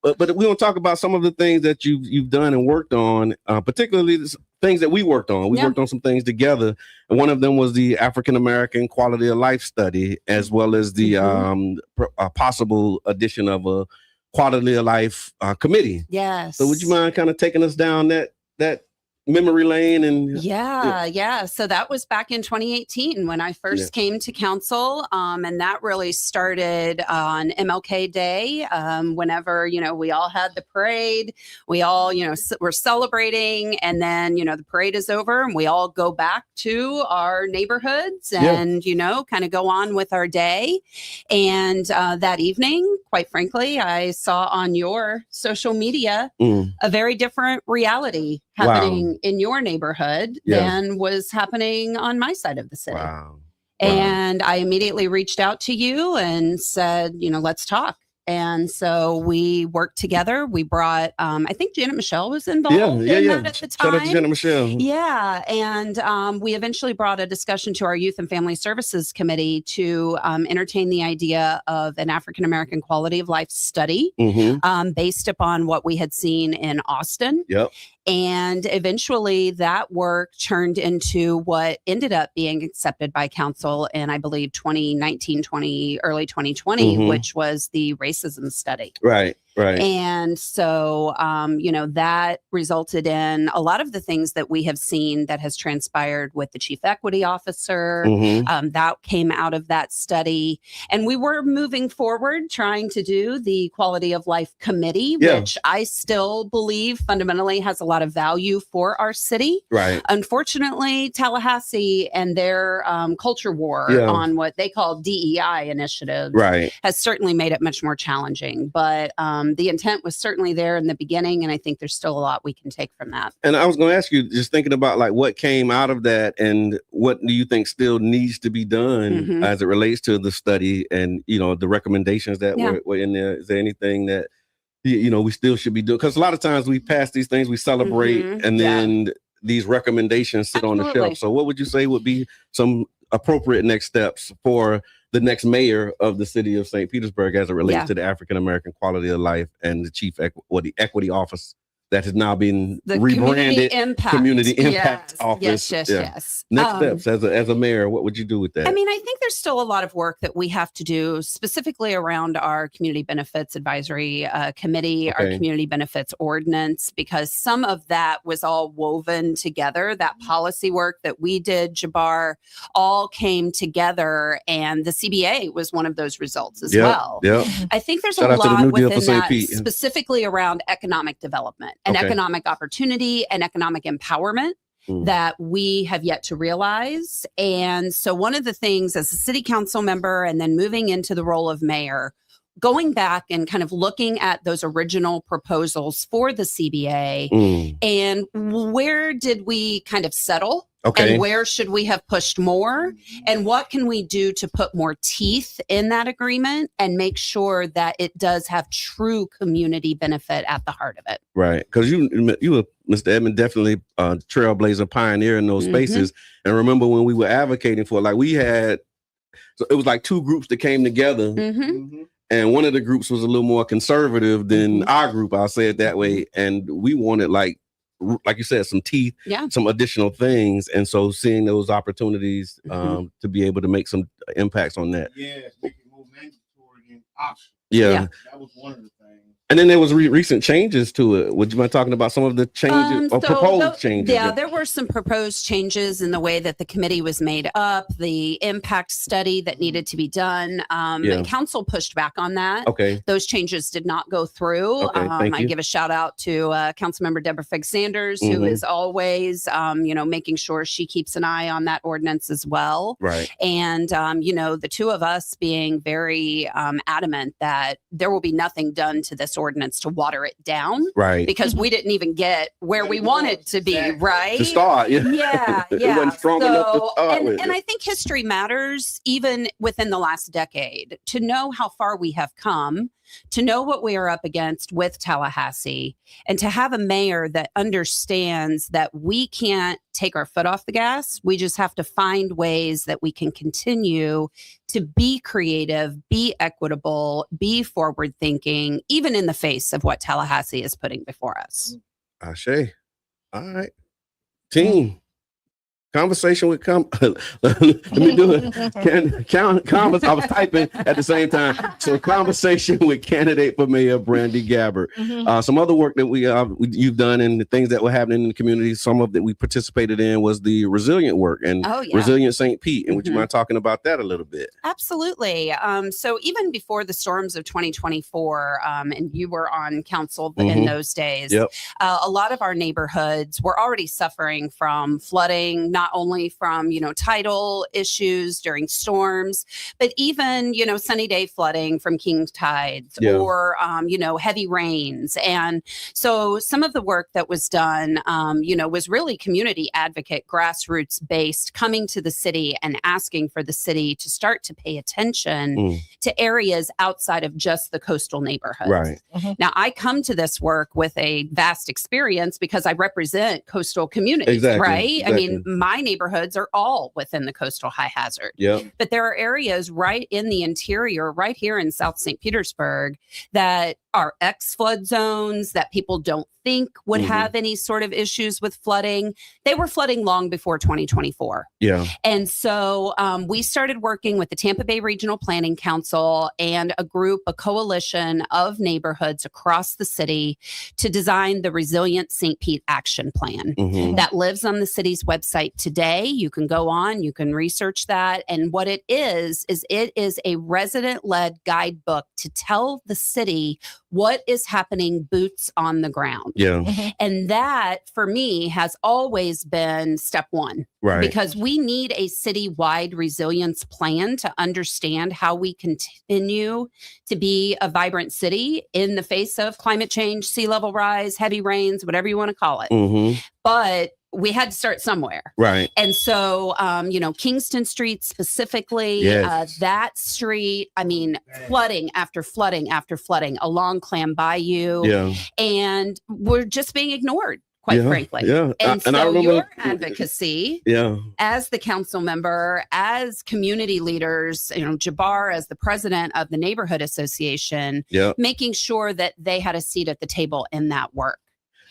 But we want to talk about some of the things that you've done and worked on, particularly the things that we worked on. We worked on some things together, and one of them was the African American Quality of Life study, as well as the possible addition of a Quality of Life committee. Yes. So would you mind kind of taking us down that memory lane? And So that was back in 2018 when I first came to council, and that really started on MLK Day. Whenever we all had the parade, we all were celebrating, and then the parade is over and we all go back to our neighborhoods and kind of go on with our day. And that evening, quite frankly, I saw on your social media a very different reality happening in your neighborhood than was happening on my side of the city. And I immediately reached out to you and said, let's talk. And so we worked together. We brought, I think Janet Michelle was involved in that at the time. Shout out to Janet Michelle. Yeah. And we eventually brought a discussion to our Youth and Family Services Committee to entertain the idea of an African American Quality of Life study based upon what we had seen in Austin. And eventually that work turned into what ended up being accepted by council in, I believe, early 2020, which was the racism study. Right. And so, that resulted in a lot of the things that we have seen that has transpired with the chief equity officer. That came out of that study. And we were moving forward trying to do the Quality of Life Committee, which I still believe fundamentally has a lot of value for our city. Unfortunately, Tallahassee and their culture war on what they call DEI initiatives has certainly made it much more challenging. But the intent was certainly there in the beginning, and I think there's still a lot we can take from that. And I was going to ask you, just thinking about like what came out of that, and what do you think still needs to be done as it relates to the study and the recommendations that were in there? Is there anything that we still should be doing? Because a lot of times we pass these things, we celebrate, and then these recommendations sit on the shelf. So what would you say would be some appropriate next steps for the next mayor of the city of St. Petersburg as it relates to the African American Quality of Life and the the equity office that has now been rebranded Community Impact Office. Yes. Next steps as a mayor, what would you do with that? I mean, I think there's still a lot of work that we have to do specifically around our Community Benefits Advisory Committee, our Community Benefits Ordinance, because some of that was all woven together. That policy work that we did, Jabbar, all came together, and the CBA was one of those results as well. I think there's a lot within that specifically around economic development and economic opportunity and economic empowerment that we have yet to realize. And so one of the things as a city council member and then moving into the role of mayor, going back and kind of looking at those original proposals for the CBA and where did we kind of settle? And where should we have pushed more? And what can we do to put more teeth in that agreement and make sure that it does have true community benefit at the heart of it? Right. Because you were, Mr. Edmond, definitely a trailblazer, pioneer in those spaces. And remember when we were advocating for, like, we had, so it was like two groups that came together. And one of the groups was a little more conservative than our group, I'll say it that way. And we wanted, like you said, some teeth, some additional things. And so seeing those opportunities to be able to make some impacts on that. Yes, make it more mandatory and optional. Yeah. That was one of the things. And then there was recent changes to it. Would you mind talking about some of the changes or proposed changes? Yeah, there were some proposed changes in the way that the committee was made up, the impact study that needed to be done. Council pushed back on that. Those changes did not go through. I give a shout out to Councilmember Deborah Figg Sanders, who is always, making sure she keeps an eye on that ordinance as well. And, the two of us being very adamant that there will be nothing done to this ordinance to water it down, because we didn't even get where we wanted to be, to start. It wasn't strong enough to start with. And I think history matters even within the last decade, to know how far we have come, to know what we are up against with Tallahassee, and to have a mayor that understands that we can't take our foot off the gas. We just have to find ways that we can continue to be creative, be equitable, be forward thinking, even in the face of what Tallahassee is putting before us. Ashe. All right. Team. Conversation with let me do it. I was typing at the same time. So conversation with candidate for mayor Brandi Gabbard. Some other work that you've done and the things that were happening in the community. Some of that we participated in was the resilient work and Resilient St. Pete. And would you mind talking about that a little bit? Absolutely. So even before the storms of 2024, and you were on council in those days, a lot of our neighborhoods were already suffering from flooding, not only from, tidal issues during storms, but even, sunny day flooding from king tides or, heavy rains. And so some of the work that was done, was really community advocate, grassroots based, coming to the city and asking for the city to start to pay attention to areas outside of just the coastal neighborhoods. Now, I come to this work with a vast experience because I represent coastal communities, right? I mean, my neighborhoods are all within the coastal high hazard. But there are areas right in the interior, right here in South St. Petersburg, that are ex-flood zones that people don't think would have any sort of issues with flooding. They were flooding long before 2024. And so we started working with the Tampa Bay Regional Planning Council and a coalition of neighborhoods across the city to design the Resilient St. Pete Action Plan that lives on the city's website today. You can go on, you can research that. And what it is a resident-led guidebook to tell the city what is happening boots on the ground. And that, for me, has always been step one. Because we need a citywide resilience plan to understand how we continue to be a vibrant city in the face of climate change, sea level rise, heavy rains, whatever you want to call it. But we had to start somewhere. And so, Kingston Street specifically, that street, I mean, flooding after flooding after flooding along Clam Bayou. And we're just being ignored, quite frankly. And so I remember your advocacy as the council member, as community leaders, Jabbar as the president of the neighborhood association, making sure that they had a seat at the table in that work.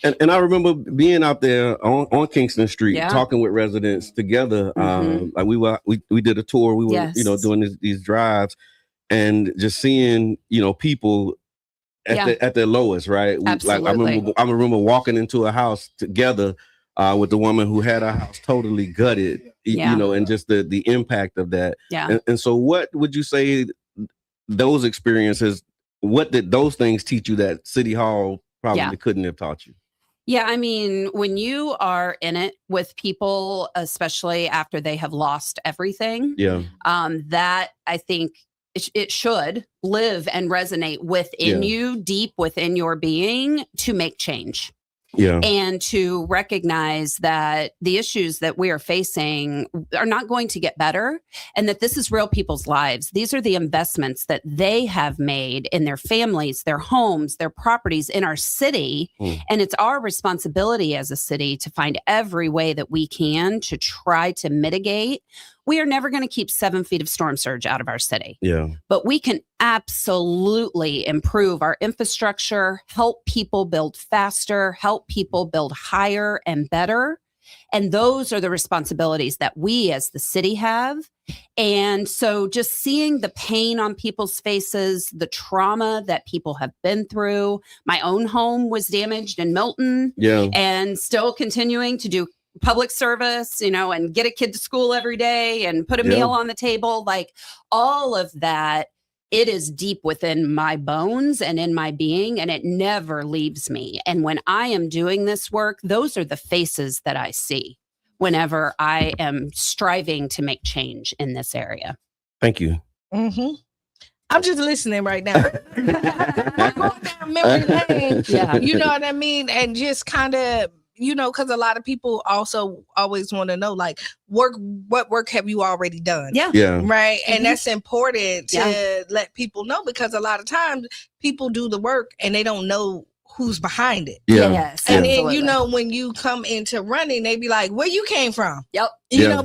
And I remember being out there on Kingston Street, talking with residents together. Like we did a tour. We were, doing these drives, and just seeing, people at their lowest, right? Absolutely. I remember walking into a house together with the woman who had her house totally gutted, and just the impact of that. Yeah. And so what would you say those experiences, what did those things teach you that City Hall probably couldn't have taught you? Yeah, I mean, when you are in it with people, especially after they have lost everything, that I think it should live and resonate within you, deep within your being, to make change. Yeah. And to recognize that the issues that we are facing are not going to get better, and that this is real people's lives. These are the investments that they have made in their families, their homes, their properties in our city. And it's our responsibility as a city to find every way that we can to try to mitigate. We are never going to keep 7 feet of storm surge out of our city. Yeah. But we can absolutely improve our infrastructure, help people build faster, help people build higher and better. And those are the responsibilities that we as the city have. And so just seeing the pain on people's faces, the trauma that people have been through. My own home was damaged in Milton. Yeah. And still continuing to do public service, and get a kid to school every day and put a meal on the table, like all of that. It is deep within my bones and in my being, and it never leaves me. And when I am doing this work, those are the faces that I see whenever I am striving to make change in this area. Thank you. Mm-hmm. I'm just listening right now. I'm going down memory lane. Yeah. You know what I mean? And just kind of, because a lot of people also always want to know, like, what work have you already done? Yeah. Right. And that's important to let people know, because a lot of times people do the work and they don't know who's behind it. Yeah. Yes. And absolutely. then, when you come into running, they be like, where you came from? Yep.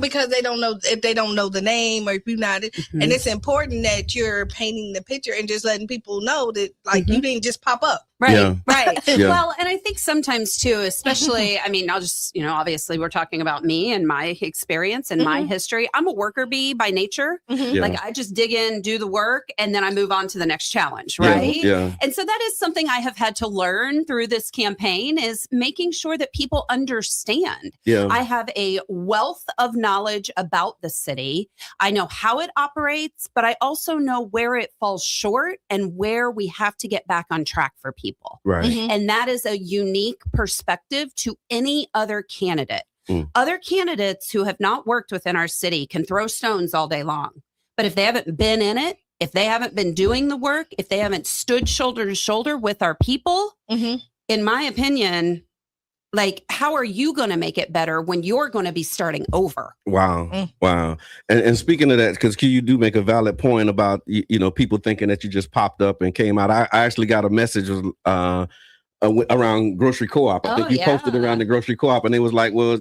Because they don't know, if they don't know the name, or if you're not. And it's important that you're painting the picture and just letting people know that, like, you didn't just pop up. Right. Yeah. Right. Yeah. Well, and I think sometimes too, especially, I mean, I'll just, obviously we're talking about me and my experience and my history. I'm a worker bee by nature. Yeah. Like, I just dig in, do the work, and then I move on to the next challenge. Yeah. Right. Yeah. And so that is something I have had to learn through this campaign, is making sure that people understand. Yeah. I have a wealth of knowledge about the city. I know how it operates, but I also know where it falls short and where we have to get back on track for people. Right. And that is a unique perspective to any other candidate. Other candidates who have not worked within our city can throw stones all day long. But if they haven't been in it, if they haven't been doing the work, if they haven't stood shoulder to shoulder with our people, in my opinion, like, how are you going to make it better when you're going to be starting over? Wow. Wow. And speaking of that, because you do make a valid point about, people thinking that you just popped up and came out. I actually got a message around grocery co-op. I think you posted around the grocery co-op, and it was like, well,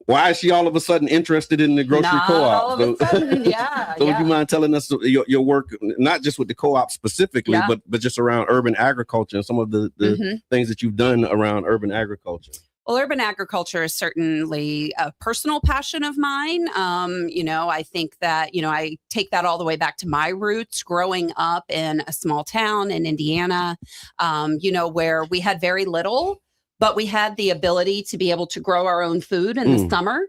why is she all of a sudden interested in the grocery co-op? All of a sudden, so would you mind telling us your work, not just with the co-op specifically, but just around urban agriculture and some of the things that you've done around urban agriculture? Well, urban agriculture is certainly a personal passion of mine. I think that, I take that all the way back to my roots growing up in a small town in Indiana, where we had very little, but we had the ability to be able to grow our own food in the summer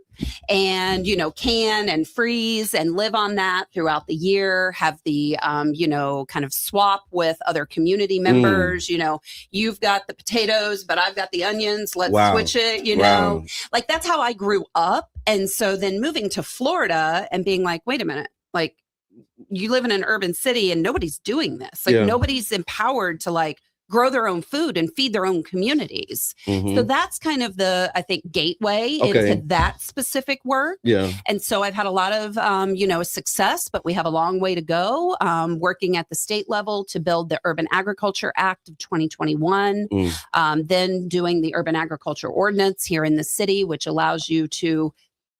and, can and freeze and live on that throughout the year, have the, kind of swap with other community members. You've got the potatoes, but I've got the onions. Let's switch it, like, that's how I grew up. And so then moving to Florida and being like, wait a minute, like, you live in an urban city and nobody's doing this. Like, nobody's empowered to, like, grow their own food and feed their own communities. So that's kind of the, I think, gateway into that specific work. Yeah. And so I've had a lot of, success, but we have a long way to go, working at the state level to build the Urban Agriculture Act of 2021, then doing the Urban Agriculture Ordinance here in the city, which allows you to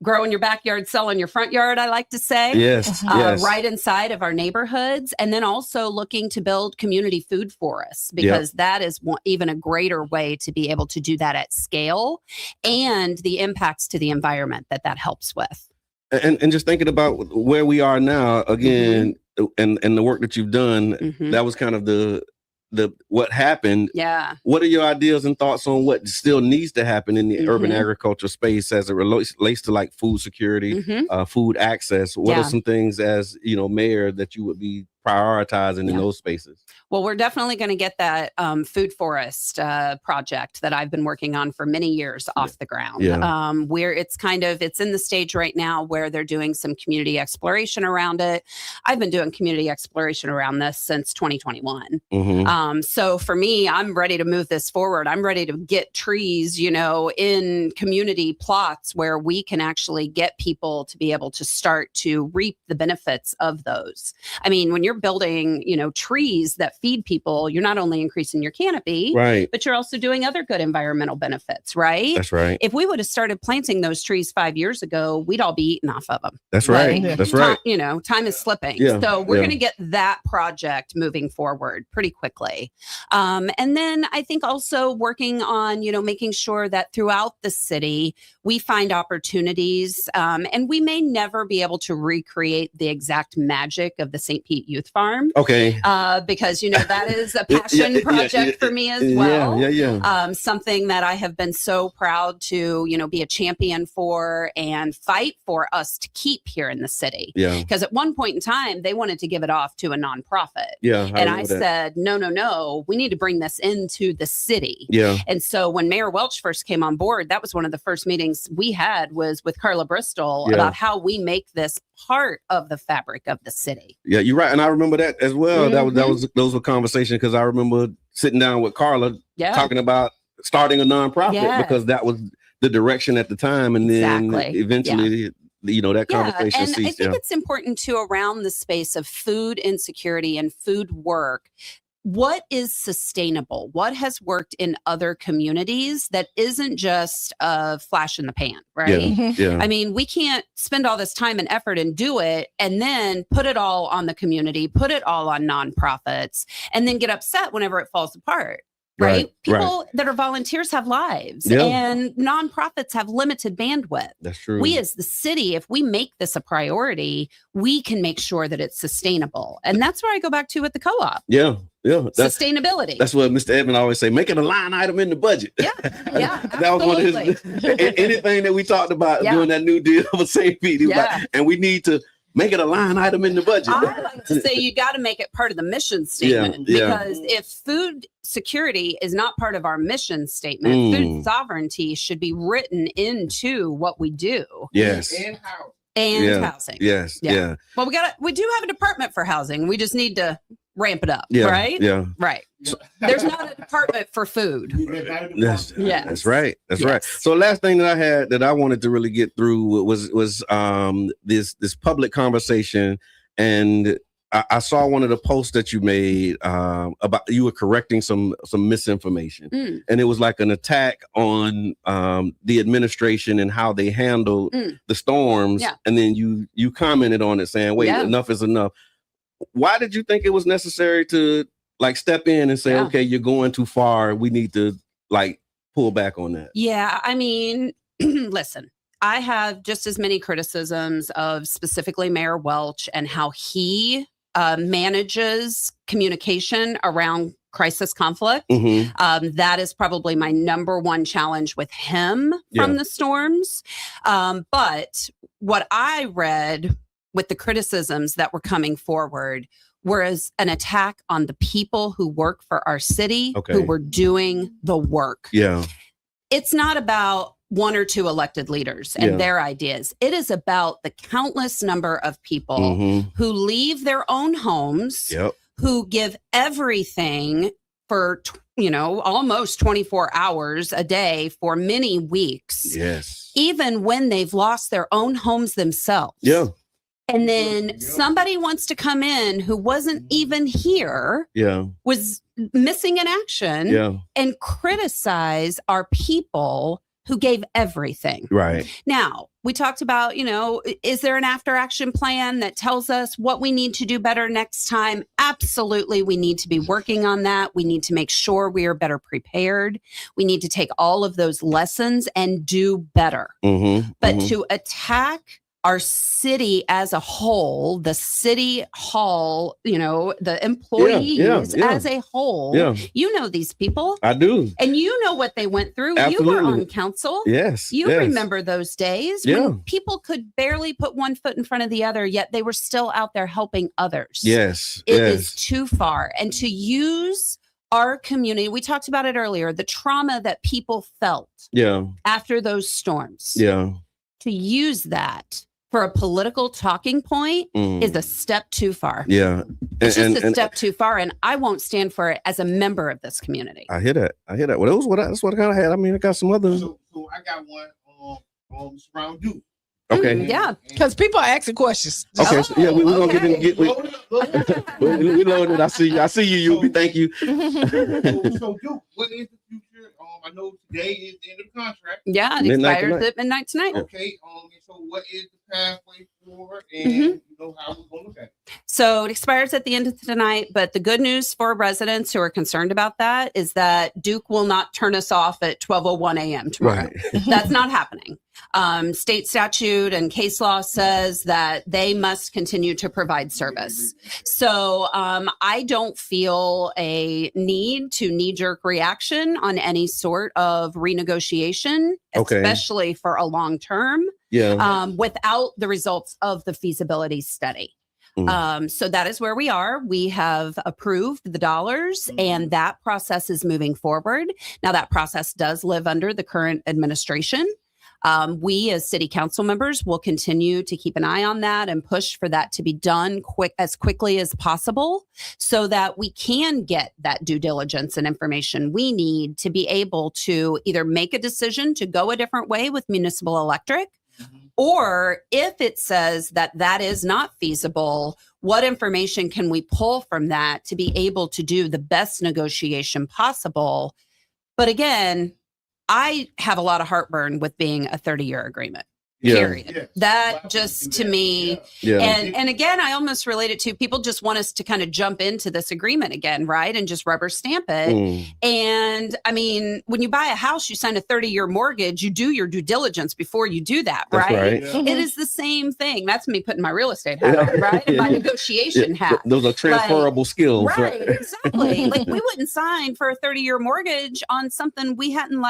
grow in your backyard, sell in your front yard, I like to say. Yes, yes. Right inside of our neighborhoods. And then also looking to build community food forests, because that is even a greater way to be able to do that at scale, and the impacts to the environment that helps with. And just thinking about where we are now, again, and the work that you've done, that was kind of the what happened. Yeah. What are your ideas and thoughts on what still needs to happen in the urban agriculture space as it relates to like food security, food access? What are some things as, mayor, that you would be prioritizing in those spaces? Well, we're definitely going to get that food forest project that I've been working on for many years off the ground. Where it's in the stage right now where they're doing some community exploration around it. I've been doing community exploration around this since 2021. So for me, I'm ready to move this forward. I'm ready to get trees, in community plots where we can actually get people to be able to start to reap the benefits of those. I mean, when you're building, trees that feed people, you're not only increasing your canopy, but you're also doing other good environmental benefits, right? That's right. If we would have started planting those trees 5 years ago, we'd all be eating off of them. That's right. That's right. Time is slipping. Yeah. So we're going to get that project moving forward pretty quickly. And then I think also working on, making sure that throughout the city, we find opportunities, and we may never be able to recreate the exact magic of the St. Pete Youth Farm. Okay. Because, that is a passion project for me as well. Something that I have been so proud to, be a champion for and fight for us to keep here in the city. Yeah. Because at one point in time, they wanted to give it off to a nonprofit. Yeah. And I said, no, we need to bring this into the city. Yeah. And so when Mayor Welch first came on board, that was one of the first meetings we had was with Carla Bristol about how we make this part of the fabric of the city. Yeah, you're right. And I remember that as well. Those were conversations, because I remember sitting down with Carla talking about starting a nonprofit because that was the direction at the time. And then eventually, that conversation and ceased. I think it's important too, around the space of food insecurity and food work, what is sustainable? What has worked in other communities that isn't just a flash in the pan, right? Yeah. I mean, we can't spend all this time and effort and do it and then put it all on the community, put it all on nonprofits, and then get upset whenever it falls apart. Right? People that are volunteers have lives, and nonprofits have limited bandwidth. That's true. We as the city, if we make this a priority, we can make sure that it's sustainable. And that's where I go back to with the co-op. Yeah. Sustainability. That's what Mr. Edmond always say, make it a line item in the budget. Yeah. That was one of his, anything that we talked about doing that new deal with St. Pete. And we need to make it a line item in the budget. I like to say you got to make it part of the mission statement, because if food security is not part of our mission statement, food sovereignty should be written into what we do. Yes. And housing. Yes. Yeah. Well, we do have a department for housing. We just need to ramp it up, right? Yeah. Right. There's not a department for food. That's right. That's right. So last thing that I wanted to really get through was this public conversation, and I saw one of the posts that you made about you were correcting some misinformation, and it was like an attack on the administration and how they handled the storms, and then you commented on it saying, "Wait, enough is enough." Why did you think it was necessary to step in and say, okay, you're going too far. We need to pull back on that? Yeah. I mean, listen, I have just as many criticisms of specifically Mayor Welch and how he manages communication around crisis conflict. That is probably my number one challenge with him from the storms. But what I read with the criticisms that were coming forward was an attack on the people who work for our city, who were doing the work. Yeah. It's not about one or two elected leaders and their ideas. It is about the countless number of people who leave their own homes, who give everything for, almost 24 hours a day for many weeks. Yes. Even when they've lost their own homes themselves. Yeah. And then somebody wants to come in who wasn't even here, was missing in action, and criticize our people who gave everything. Right. Now, we talked about, is there an after action plan that tells us what we need to do better next time? Absolutely. We need to be working on that. We need to make sure we are better prepared. We need to take all of those lessons and do better. But to attack our city as a whole, the city hall, the employees as a whole, these people. I do. And you know what they went through. Absolutely. You were on council. Yes. You remember those days when people could barely put one foot in front of the other, yet they were still out there helping others. Yes. It is too far. And to use our community, we talked about it earlier, the trauma that people felt after those storms. To use that for a political talking point is a step too far. It's just a step too far, and I won't stand for it as a member of this community. I hear that. Well, that's what I kind of had. I mean, I got some other. So I got one around you. Okay. Yeah, because people are asking questions. Okay. So, we're gonna get we loaded. I see you. Thank you. So Duke, what is the future? I know today is the end of the contract. Yeah, it expires at midnight tonight. Okay. And so what is the pathway forward, and how we're gonna look at it? So it expires at the end of tonight, but the good news for residents who are concerned about that is that Duke will not turn us off at 12:01 a.m. tomorrow. Right. That's not happening. State statute and case law says that they must continue to provide service. So I don't feel a need to knee-jerk reaction on any sort of renegotiation, especially for a long term, without the results of the feasibility study. So that is where we are. We have approved the dollars and that process is moving forward. Now that process does live under the current administration. We as city council members will continue to keep an eye on that and push for that to be done as quickly as possible so that we can get that due diligence and information we need to be able to either make a decision to go a different way with municipal electric, or if it says that that is not feasible, what information can we pull from that to be able to do the best negotiation possible? But again, I have a lot of heartburn with being a 30-year agreement. Period. That just to me, and again, I almost relate it to people just want us to kind of jump into this agreement again, right? And just rubber stamp it. And I mean, when you buy a house, you sign a 30-year mortgage, you do your due diligence before you do that, right? It is the same thing. That's me putting my real estate hat on, right? And my negotiation hat. Those are transferable skills. Right, exactly. Like we wouldn't sign for a 30-year mortgage on something we hadn't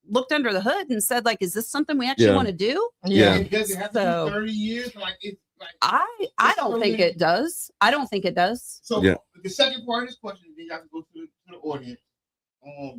looked under the hood and said, is this something we actually want to do? Does it have to be 30 years? I don't think it does. I don't think it does. So the second part of this question, then you have to go to the audience.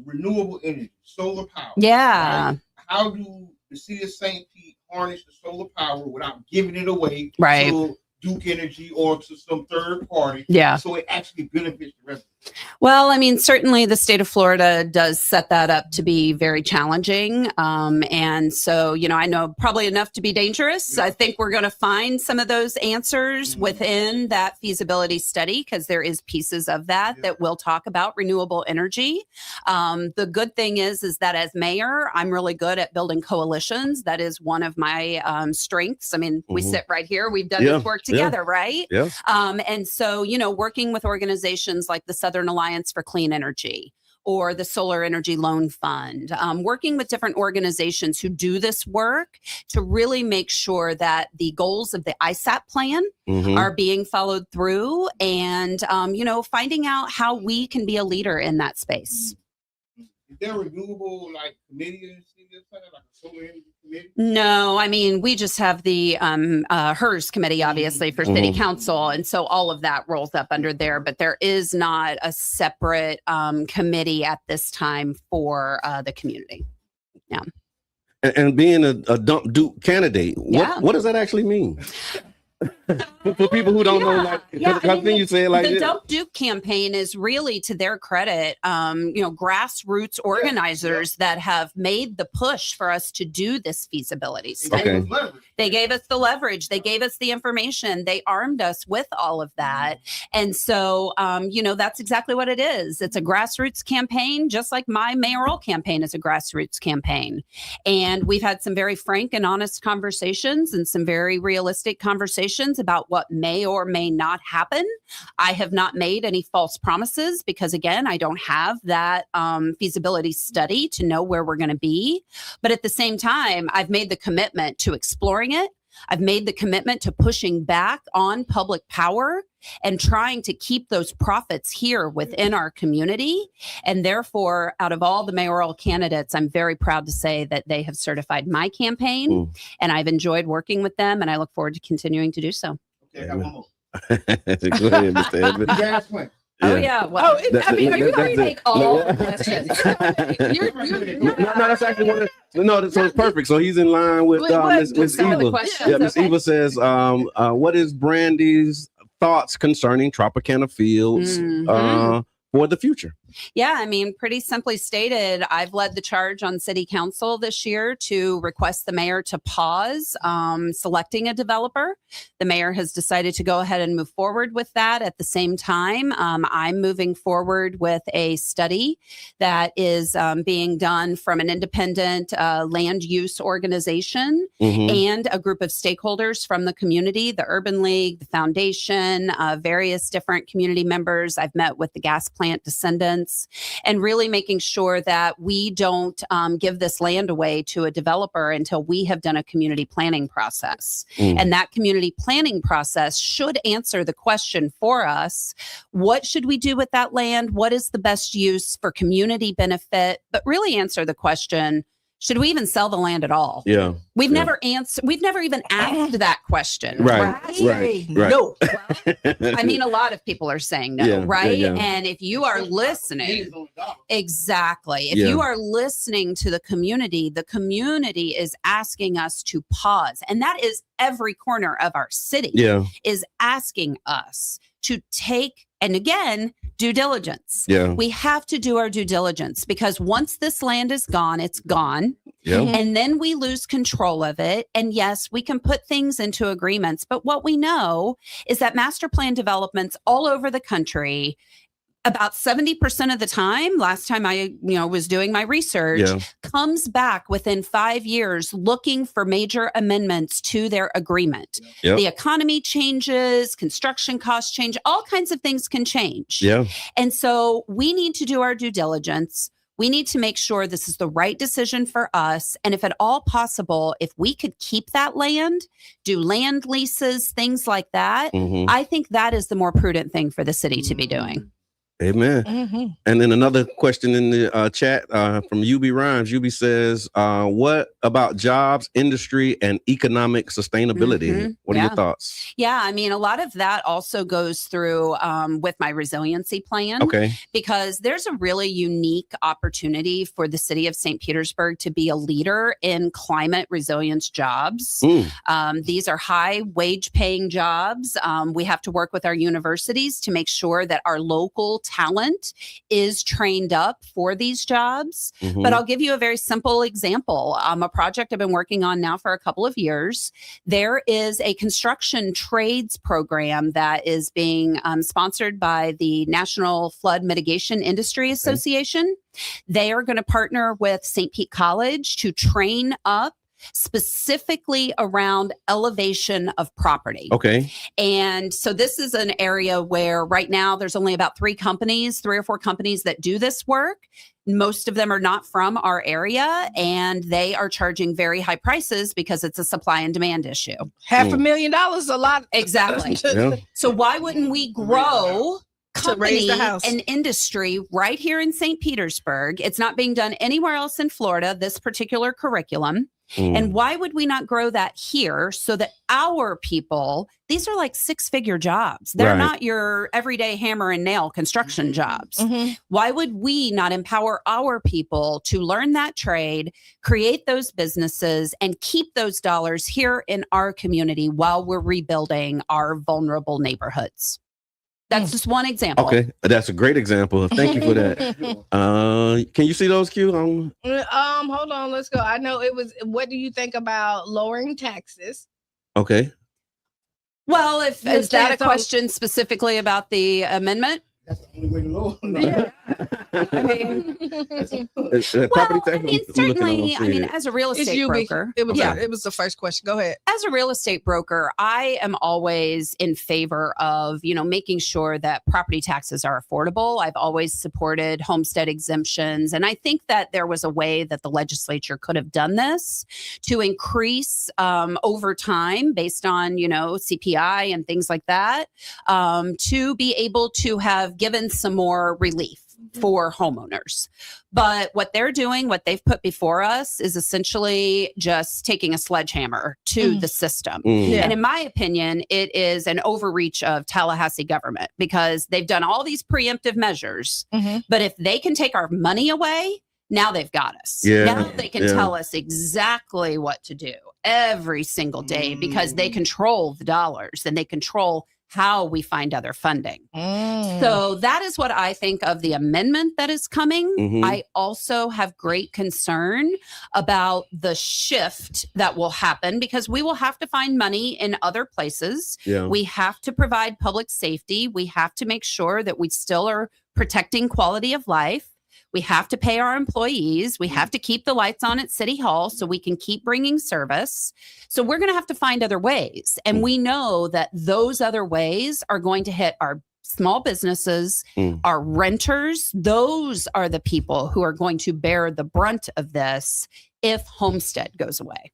Renewable energy, solar power. Yeah. Right? How do the city of St. Pete harness the solar power without giving it away to Duke Energy or to some third party? So it actually benefits the residents. Well, I mean, certainly the state of Florida does set that up to be very challenging. And so, I know probably enough to be dangerous. I think we're going to find some of those answers within that feasibility study because there is pieces of that will talk about renewable energy. The good thing is that as mayor, I'm really good at building coalitions. That is one of my strengths. I mean, we sit right here. We've done this work together, right? And so, working with organizations like the Southern Alliance for Clean Energy or the Solar Energy Loan Fund, working with different organizations who do this work to really make sure that the goals of the ISAP plan are being followed through and, finding out how we can be a leader in that space. Is there a renewable committee in the city like a solar energy committee? No, I mean, we just have the HERS committee, obviously, for city council. And so all of that rolls up under there. But there is not a separate committee at this time for the community. Yeah. And being a dump Duke candidate, what does that actually mean? for people who don't know, like, I think you say like the Don't Duke campaign is really, to their credit, grassroots organizers that have made the push for us to do this feasibility study. They gave us the leverage. They gave us the information. They armed us with all of that. And so, that's exactly what it is. It's a grassroots campaign, just like my mayoral campaign is a grassroots campaign. And we've had some very frank and honest conversations and some very realistic conversations about what may or may not happen. I have not made any false promises because, again, I don't have that feasibility study to know where we're going to be. But at the same time, I've made the commitment to exploring it. I've made the commitment to pushing back on public power and trying to keep those profits here within our community. And therefore, out of all the mayoral candidates, I'm very proud to say that they have certified my campaign, and I've enjoyed working with them, and I look forward to continuing to to Okay, I got one more. Go ahead, Mr. Edmund. Oh yeah. Well, are you going to take all the questions? No, that's actually one. So it's perfect. So he's in line with Miss Eva. Yeah, Miss Eva says, "What is Brandi's thoughts concerning Tropicana Fields for the future?" Yeah, I mean, pretty simply stated, I've led the charge on city council this year to request the mayor to pause selecting a developer. The mayor has decided to go ahead and move forward with that. At the same time, I'm moving forward with a study that is being done from an independent land use organization and a group of stakeholders from the community, the Urban League, the foundation, various different community members. I've met with the gas plant descendants, and really making sure that we don't give this land away to a developer until we have done a community planning process. And that community planning process should answer the question for us: what should we do with that land? What is the best use for community benefit? But really answer the question, should we even sell the land at all? Yeah. We've never even asked that question. Right. No. I mean, a lot of people are saying no, right? Yeah. And if you are listening, exactly. If you are listening to the community is asking us to pause. And that is every corner of our city is asking us to take, and again, due diligence. We have to do our due diligence, because once this land is gone, it's gone. And then we lose control of it. And yes, we can put things into agreements. But what we know is that master plan developments all over the country, about 70% of the time, last time I was doing my research, comes back within 5 years looking for major amendments to their agreement. The economy changes, construction costs change, all kinds of things can change. And so we need to do our due diligence. We need to make sure this is the right decision for us. And if at all possible, if we could keep that land, do land leases, things like that, I think that is the more prudent thing for the city to be doing. Amen. And then another question in the chat from UB Rhymes. UB says, what about jobs, industry, and economic sustainability? What are your thoughts? Yeah, I mean, a lot of that also goes through with my resiliency plan. Because there's a really unique opportunity for the city of St. Petersburg to be a leader in climate resilience jobs. These are high wage paying jobs. We have to work with our universities to make sure that our local talent is trained up for these jobs. But I'll give you a very simple example. A project I've been working on now for a couple of years. There is a construction trades program that is being sponsored by the National Flood Mitigation Industry Association. They are going to partner with St. Pete College to train up specifically around elevation of property. And so this is an area where right now there's only about 3 or 4 companies that do this work. Most of them are not from our area, and they are charging very high prices because it's a supply and demand issue. $500,000, a lot. Exactly. So why wouldn't we grow company and industry right here in St. Petersburg? It's not being done anywhere else in Florida, this particular curriculum. And why would we not grow that here so that our people, these are like 6-figure jobs. They're not your everyday hammer and nail construction jobs. Why would we not empower our people to learn that trade, create those businesses, and keep those dollars here in our community while we're rebuilding our vulnerable neighborhoods? That's just one example. Okay, that's a great example. Thank you for that. Can you see those, Q? Hold on, let's go. I know it was. What do you think about lowering taxes? Okay. Well, is that a question specifically about the amendment? That's the only way to lower. I mean, certainly, as a real estate broker, it was the first question. Go ahead. As a real estate broker, I am always in favor of, making sure that property taxes are affordable. I've always supported homestead exemptions. And I think that there was a way that the legislature could have done this to increase over time based on, CPI and things like that, to be able to have given some more relief for homeowners. But what they're doing, what they've put before us, is essentially just taking a sledgehammer to the system. And in my opinion, it is an overreach of Tallahassee government because they've done all these preemptive measures. But if they can take our money away, now they've got us. Now they can tell us exactly what to do every single day because they control the dollars and they control how we find other funding. So that is what I think of the amendment that is coming. I also have great concern about the shift that will happen because we will have to find money in other places. We have to provide public safety. We have to make sure that we still are protecting quality of life. We have to pay our employees. We have to keep the lights on at City Hall so we can keep bringing service. So we're going to have to find other ways. And we know that those other ways are going to hit our small businesses, our renters. Those are the people who are going to bear the brunt of this if Homestead goes away.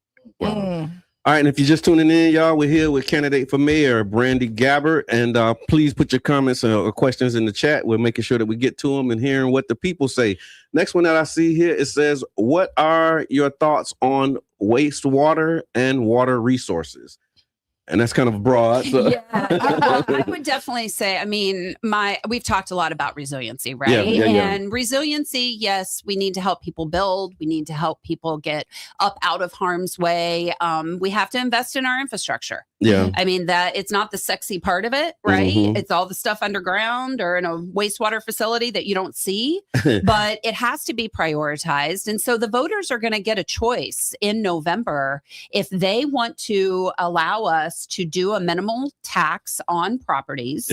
All right, and if you're just tuning in, y'all, we're here with candidate for mayor, Brandi Gabbard. And please put your comments or questions in the chat. We're making sure that we get to them and hearing what the people say. Next one that I see here, it says, what are your thoughts on wastewater and water resources? And that's kind of broad. So. I would definitely say, we've talked a lot about resiliency, right? And resiliency, yes, we need to help people build. We need to help people get up out of harm's way. We have to invest in our infrastructure. That it's not the sexy part of it, right? It's all the stuff underground or in a wastewater facility that you don't see, but it has to be prioritized. And so the voters are going to get a choice in November if they want to allow us to do a minimal tax on properties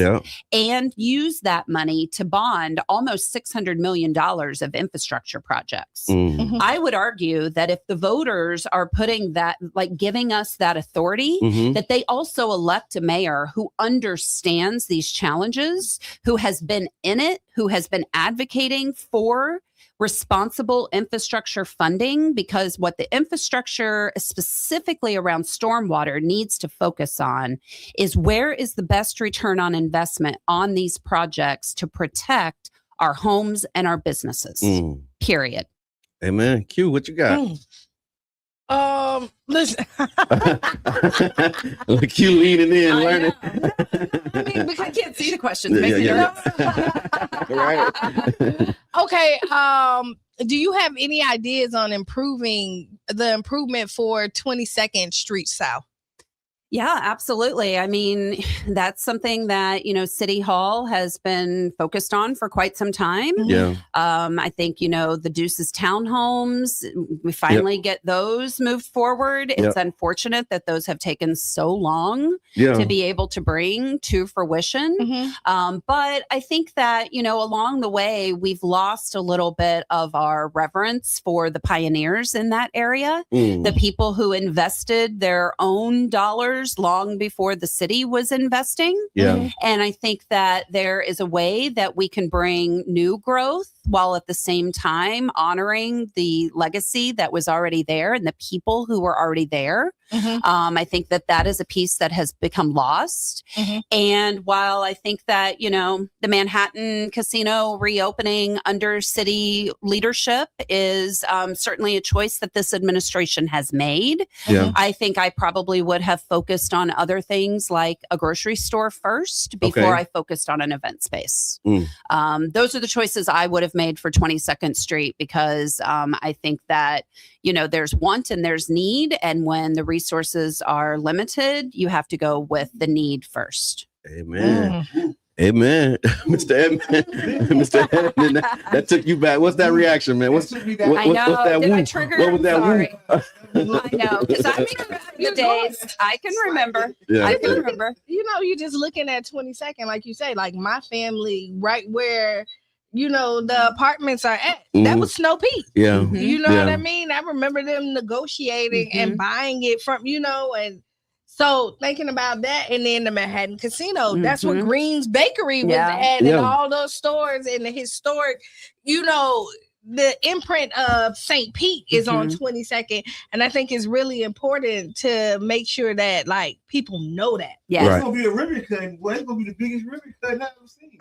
and use that money to bond almost $600 million of infrastructure projects. I would argue that if the voters are putting that, like giving us that authority, that they also elect a mayor who understands these challenges, who has been in it, who has been advocating for responsible infrastructure funding, because what the infrastructure specifically around stormwater needs to focus on is where is the best return on investment on these projects to protect our homes and our businesses, period. Amen. Q, what you got? Listen. Look, Q leaning in, learning. Because I can't see the questions. Right. Okay. Do you have any ideas on improvement for 22nd Street South? Yeah, absolutely. That's something that, City Hall has been focused on for quite some time. I think, the Deuces townhomes, we finally get those moved forward. It's unfortunate that those have taken so long to be able to bring to fruition. But I think that, along the way, we've lost a little bit of our reverence for the pioneers in that area, the people who invested their own dollars dollars long before the city was investing. Yeah. And I think that there is a way that we can bring new growth while at the same time honoring the legacy that was already there and the people who were already there. I think that that is a piece that has become lost. And while I think that, you know, the Manhattan Casino reopening under city leadership is certainly a choice that this administration has made, I think I probably would have focused on other things like a grocery store first before I focused on an event space. Those are the choices I would have made for 22nd Street, because I think that, you know, there's want and there's need. And when the resources are limited, you have to go with the need first. Amen. Amen. Mr. Edmond, Mr. Edmond, that took you back. What's that reaction, man? What's that Did I whoop? trigger? What was that Sorry. whoop? I know, because I remember the days. I can remember. Yeah. I can remember. You know, you're just looking at 22nd, like you say, like my family, right where, you know, the apartments are at. That was Snow Peak. Yeah. You know what I mean? I remember them negotiating and buying it from, you know, and so thinking about that, and then the Manhattan Casino, that's what Green's Bakery was at, and all those stores and the historic, you know, the imprint of St. Pete is on 22nd. And I think it's really important to make sure that like people know that. Yeah. It's gonna be a ribbon cutting. Well, it's gonna be the biggest ribbon cutting I've ever seen.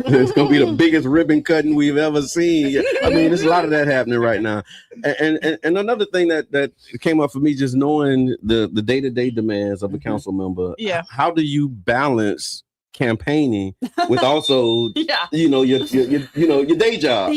It's gonna be the biggest ribbon cutting we've ever seen. I mean, there's a lot of that happening right now. And another thing that came up for me, just knowing the day-to-day demands of a council member. Yeah. How do you balance campaigning with also you know your day job?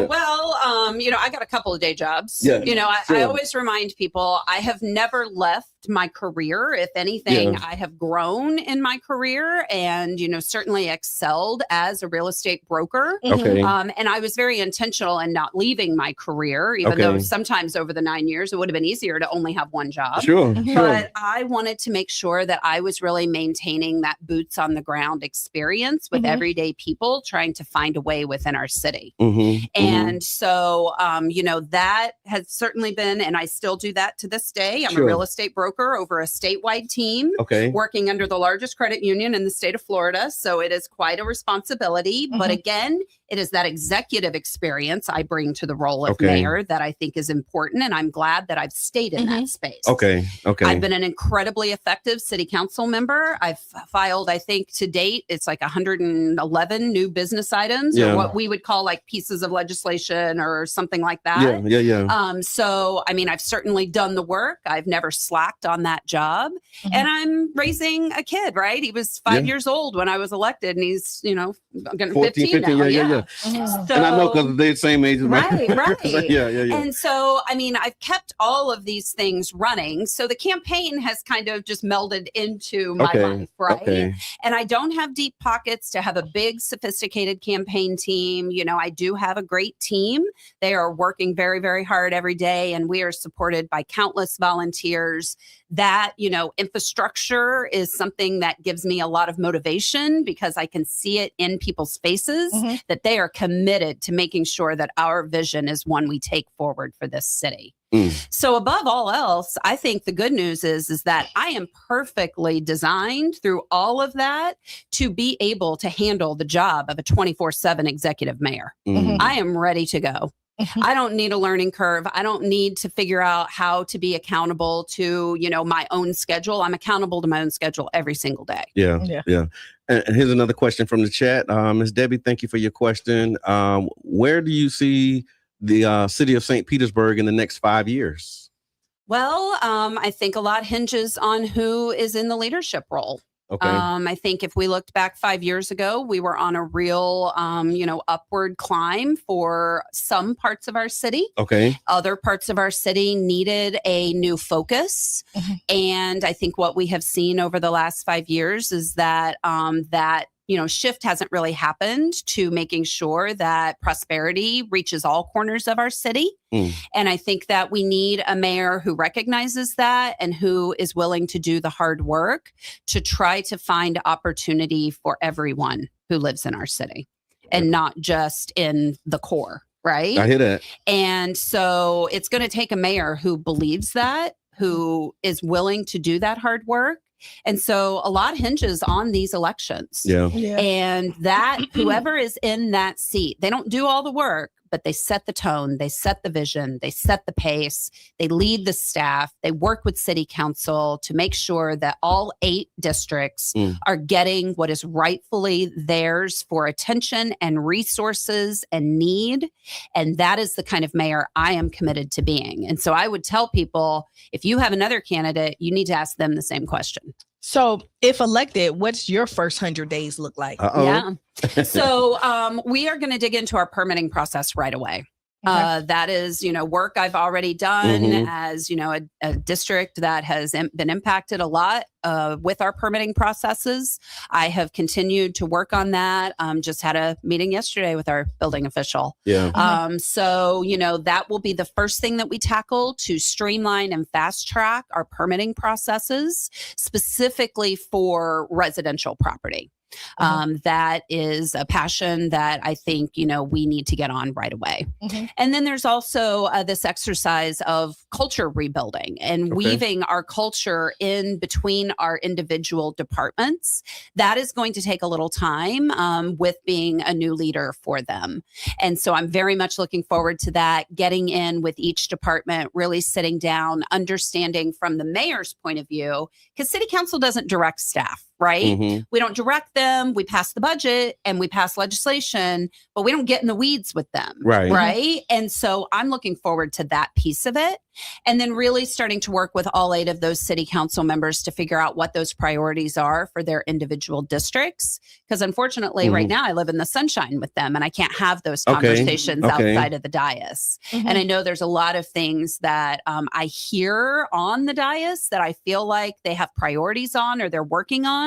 Well, you know, I got a couple of day jobs. You know, I always remind people I have never left my career. If anything, I have grown in my career and, you know, certainly excelled as a real estate broker. And I was very intentional in not leaving my career, even though sometimes over the 9 years it would have been easier to only have one job. But I wanted to make sure that I was really maintaining that boots on the ground experience with everyday people trying to find a way within our city. And so, you know, that has certainly been, and I still do that to this day. I'm a real estate broker over a statewide team, working under the largest credit union in the state of Florida. So it is quite a responsibility. But again, it is that executive experience I bring to the role of mayor that I think is important. And I'm glad that I've stayed in that space. I've been an incredibly effective city council member. I've filed, I think to date, it's like 111 new business items or what we would call like pieces of legislation or something like that. So, I mean, I've certainly done the work. I've never slacked on that job. And I'm raising a kid, right? He was 5 years old when I was elected and he's, you know, going to 15 now. So, and I know because they're the same age as right. Yeah. And so, I mean, I've kept all of these things running. So the campaign has kind of just melded into my life, right? And I don't have deep pockets to have a big, sophisticated campaign team. You know, I do have a great team. They are working very, very hard every day, and we are supported by countless volunteers. That, you know, infrastructure is something that gives me a lot of motivation because I can see it in people's faces that they are committed to making sure that our vision is one we take forward for this city. So above all else, I think the good news is that I am perfectly designed through all of that to be able to handle the job of a 24/7 executive mayor. I am ready to go. I don't need a learning curve. I don't need to figure out how to be accountable to, you know, my own schedule. I'm accountable to my own schedule every single day. Yeah. And here's another question from the chat. Ms. Debbie, thank you for your question. Where do you see the city of St. Petersburg in the next 5 years? Well, I think a lot hinges on who is in the leadership role. I think if we looked back 5 years ago, we were on a real, you know, upward climb for some parts of our city. Other parts of our city needed a new focus. And I think what we have seen over the last 5 years is that that you know, shift hasn't really happened to making sure that prosperity reaches all corners of our city. And I think that we need a mayor who recognizes that and who is willing to do the hard work to try to find opportunity for everyone who lives in our city and not just in the core. right? I hear that. And so it's going to take a mayor who believes that, who is willing to do that hard work. And so a lot hinges on these elections. Yeah. And that whoever is in that seat, they don't do all the work, but they set the tone, they set the vision, they set the pace, they lead the staff, they work with city council to make sure that all 8 districts are getting what is rightfully theirs for attention and resources and need. And that is the kind of mayor I am committed to being. And so I would tell people, if you have another candidate, you need to ask them the same question. So if elected, what's your first 100 days look like? Yeah. So we are going to dig into our permitting process right away. That is, work I've already done as, a district that has been impacted a lot with our permitting processes. I have continued to work on that. Just had a meeting yesterday with our building official. So, that will be the first thing that we tackle to streamline and fast track our permitting processes, specifically for residential property. That is a passion that I think, we need to get on right away. And then there's also this exercise of culture rebuilding and weaving our culture in between our individual departments. That is going to take a little time with being a new leader for them. And so I'm very much looking forward to that, getting in with each department, really sitting down, understanding from the mayor's point of view, because city council doesn't direct staff. Right? We don't direct them. We pass the budget and we pass legislation, but we don't get in the weeds with them. Right. And so I'm looking forward to that piece of it. And then really starting to work with all 8 of those city council members to figure out what those priorities are for their individual districts. Because unfortunately, right now I live in the sunshine with them and I can't have those conversations outside of the dais. And I know there's a lot of things that I hear on the dais that I feel like they have priorities on or they're working on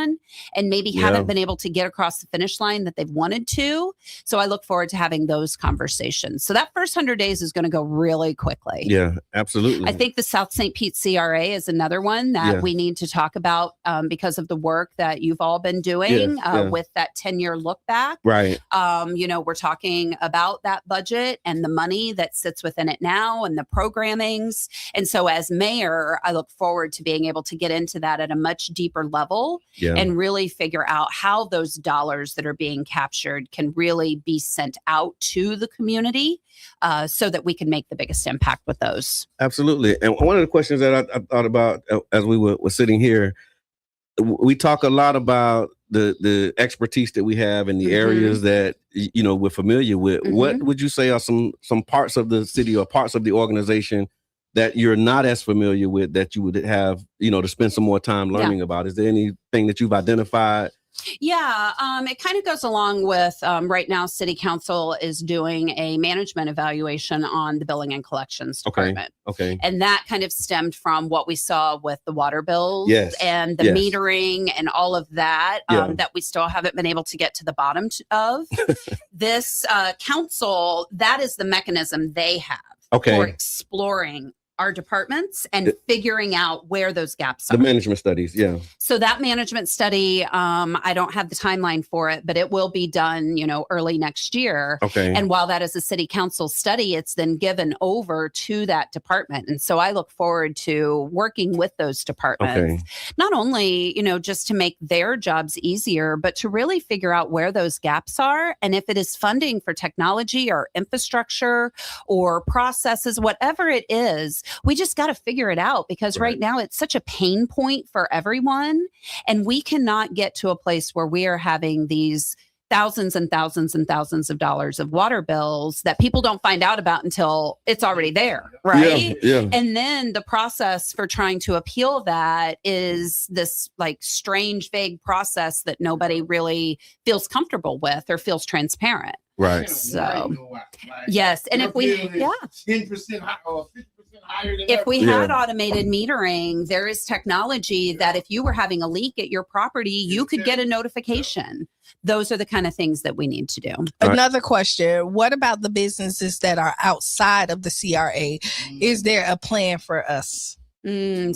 and maybe haven't been able to get across the finish line that they've wanted to. So I look forward to having those conversations. So that first 100 days is going to go really quickly. Yeah, absolutely. I think the South St. Pete CRA is another one that we need to talk about because of the work that you've all been doing with that 10-year look back. Right. We're talking about that budget and the money that sits within it now and the programmings. And so as mayor, I look forward to being able to get into that at a much deeper level and really figure out how those dollars that are being captured can really be sent out to the community so that we can make the biggest impact with those. Absolutely. And one of the questions that I thought about as we were sitting here, we talk a lot about the expertise that we have in the areas that, we're familiar with. What would you say are some parts of the city or parts of the organization that you're not as familiar with that you would have, to spend some more time learning about? Is there anything that you've identified? Yeah, it kind of goes along with right now, City Council is doing a management evaluation on the billing and collections department. And that kind of stemmed from what we saw with the water bills and the metering and all of that, that we still haven't been able to get to the bottom of. This council, that is the mechanism they have for exploring our departments and figuring out where those gaps are. The management studies, So that management study, I don't have the timeline for it, but it will be done, early next year. And while that is a city council study, it's then given over to that department. And so I look forward to working with those departments, not only, just to make their jobs easier, but to really figure out where those gaps are. And if it is funding for technology or infrastructure or processes, whatever it is, we just got to figure it out because right now it's such a pain point for everyone. And we cannot get to a place where we are having these thousands and thousands and thousands of dollars of water bills that people don't find out about until it's already there. Right. And then the process for trying to appeal that is this like strange, vague process that nobody really feels comfortable with or feels transparent. Right. So, yes. And if we, 10% or 50% higher than if we had automated metering, there is technology that if you were having a leak at your property, you could get a notification. Those are the kind of things that we need to do. Another question. What about the businesses that are outside of the CRA? Is there a plan for us? I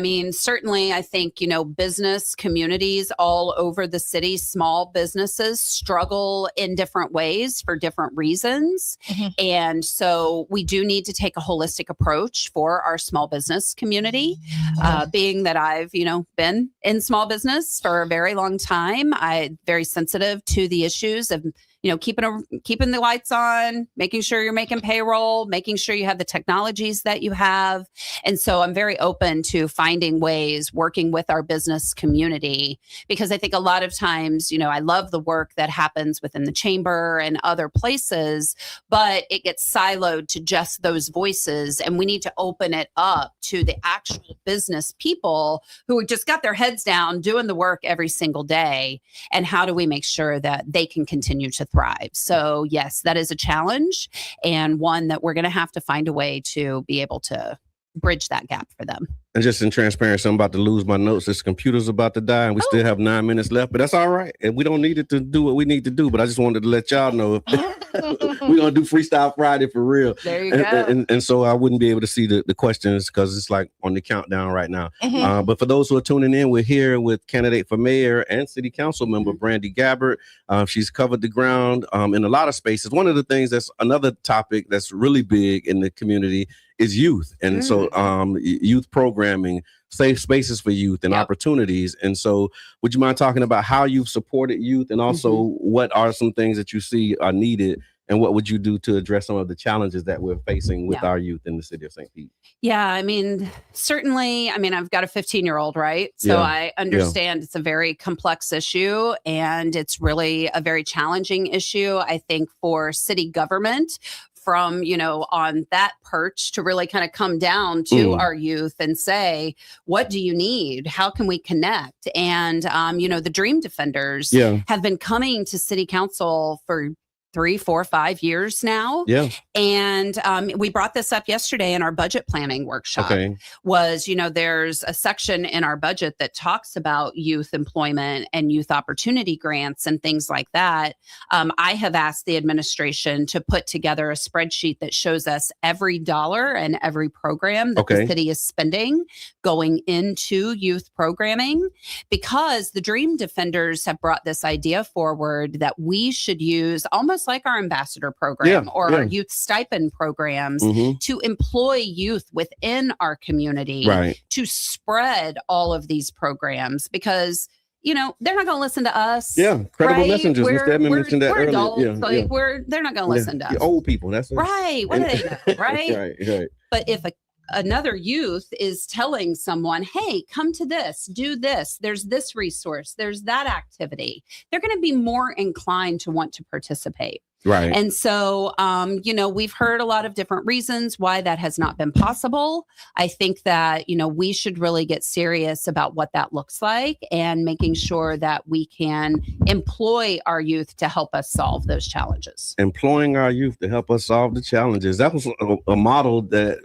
mean, certainly, I think, business communities all over the city, small businesses struggle in different ways for different reasons. And so we do need to take a holistic approach for our small business community. Being that I've, been in small business for a very long time, I'm very sensitive to the issues of keeping the lights on, making sure you're making payroll, making sure you have the technologies that you have. And so I'm very open to finding ways, working with our business community, because I think a lot of times, I love the work that happens within the chamber and other places, but it gets siloed to just those voices. And we need to open it up to the actual business people who just got their heads down doing the work every single day. And how do we make sure that they can continue to thrive? So yes, that is a challenge, and one that we're going to have to find a way to be able to bridge that gap for them. And just in transparency, I'm about to lose my notes. This computer's about to die, and we still have 9 minutes left, but that's all right. And we don't need it to do what we need to do, but I just wanted to let y'all know we're going to do Freestyle Friday for real. There you go. And so I wouldn't be able to see the questions because it's like on the countdown right now. But for those who are tuning in, we're here with candidate for mayor and city council member Brandi Gabbard. She's covered the ground in a lot of spaces. One of the things that's another topic that's really big in the community is youth. And so youth programming, safe spaces for youth and opportunities. And so would you mind talking about how you've supported youth, and also what are some things that you see are needed, and what would you do to address some of the challenges that we're facing with our youth in the city of St. Pete? Yeah, I mean, certainly, I've got a 15-year-old, right? So I understand it's a very complex issue, and it's really a very challenging issue, I think, for city government, from, on that perch to really kind of come down to our youth and say, what do you need? How can we connect? And, the Dream Defenders have been coming to city council for 3, 4, 5 years now. And we brought this up yesterday in our budget planning workshop. Was, there's a section in our budget that talks about youth employment and youth opportunity grants and things like that. I have asked the administration to put together a spreadsheet that shows us every dollar and every program that the city is spending going into youth programming, because the Dream Defenders have brought this idea forward that we should use almost like our ambassador program or our youth stipend programs to employ youth within our community to spread all of these programs, because they're not going to listen to us. Credible messengers. Mr. Edmund mentioned that earlier. Adults, they're not going to listen to us. Old people. That's right. What do they know? Right. Right. But if another youth is telling someone, hey, come to this, do this, there's this resource, there's that activity, they're going to be more inclined to want to participate. Right. And so, we've heard a lot of different reasons why that has not been possible. I think that, we should really get serious about what that looks like and making sure that we can employ our youth to help us solve those challenges. Employing our youth to help us solve the challenges. That was a model that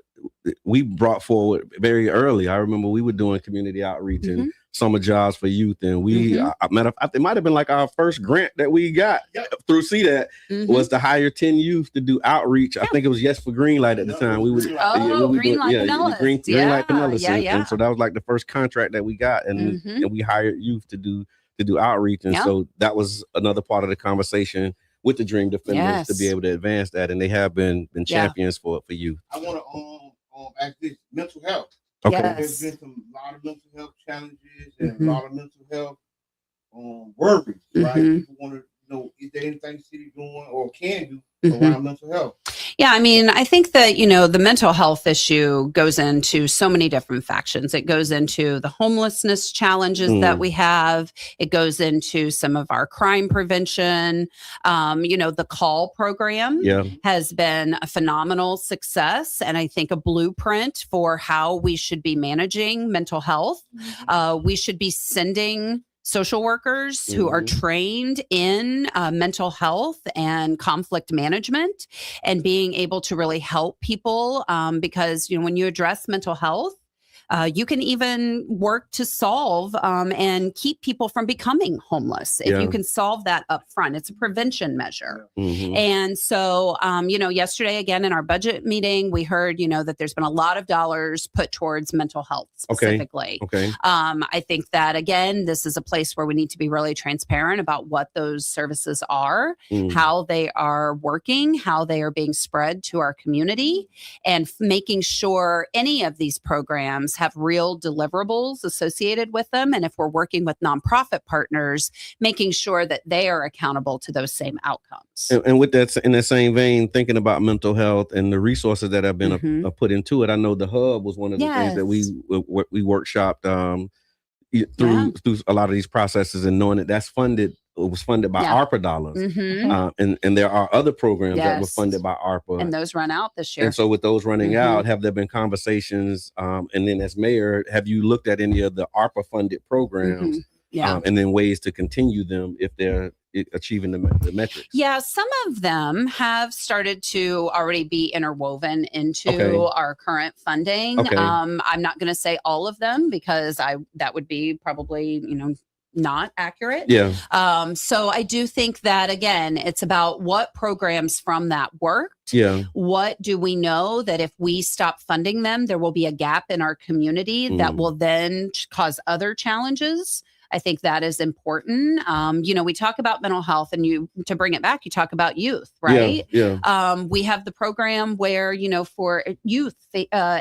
we brought forward very early. I remember we were doing community outreach and summer jobs for youth, and we it might have been like our first grant that we got through CDAT was to hire 10 youth to do outreach. I think it was Yes for Greenlight at the time. We would Greenlight Pinellas. And so that was like the first contract that we got, and we hired youth to do outreach, and so that was another part of the conversation with the Dream Defenders to be able to advance that, and they have been champions for youth. I want to ask this: mental health. Yes. There's been a lot of mental health challenges and a lot of mental health worries, right? People want to know, is there anything the city doing or can do around mental health? Yeah, I think that, the mental health issue goes into so many different factions. It goes into the homelessness challenges that we have. It goes into some of our crime prevention. The CALL program has been a phenomenal success, and I think a blueprint for how we should be managing mental health. We should be sending social workers who are trained in mental health and conflict management, and being able to really help people, because when you address mental health, You can even work to solve and keep people from becoming homeless if you can solve that up front. It's a prevention measure. And so, yesterday, again, in our budget meeting, we heard, that there's been a lot of dollars put towards mental health specifically. I think that, again, this is a place where we need to be really transparent about what those services are, how they are working, how they are being spread to our community, and making sure any of these programs have real deliverables associated with them. And if we're working with nonprofit partners, making sure that they are accountable to those same outcomes. And with that, in that same vein, thinking about mental health and the resources that have been put into it, I know the hub was one of the things that we workshopped through a lot of these processes, and knowing that it was funded by ARPA dollars. And there are other programs that were funded by ARPA. And those run out this year. And so with those running out, have there been conversations? And then as mayor, have you looked at any of the ARPA funded programs? And then ways to continue them if they're achieving the metrics? Yeah, some of them have started to already be interwoven into our current funding. I'm not going to say all of them because that would be probably, not accurate. So I do think that, again, it's about what programs from that worked. What do we know that if we stop funding them, there will be a gap in our community that will then cause other challenges. I think that is important. We talk about mental health, and to bring it back, you talk about youth, right? We have the program where, for youth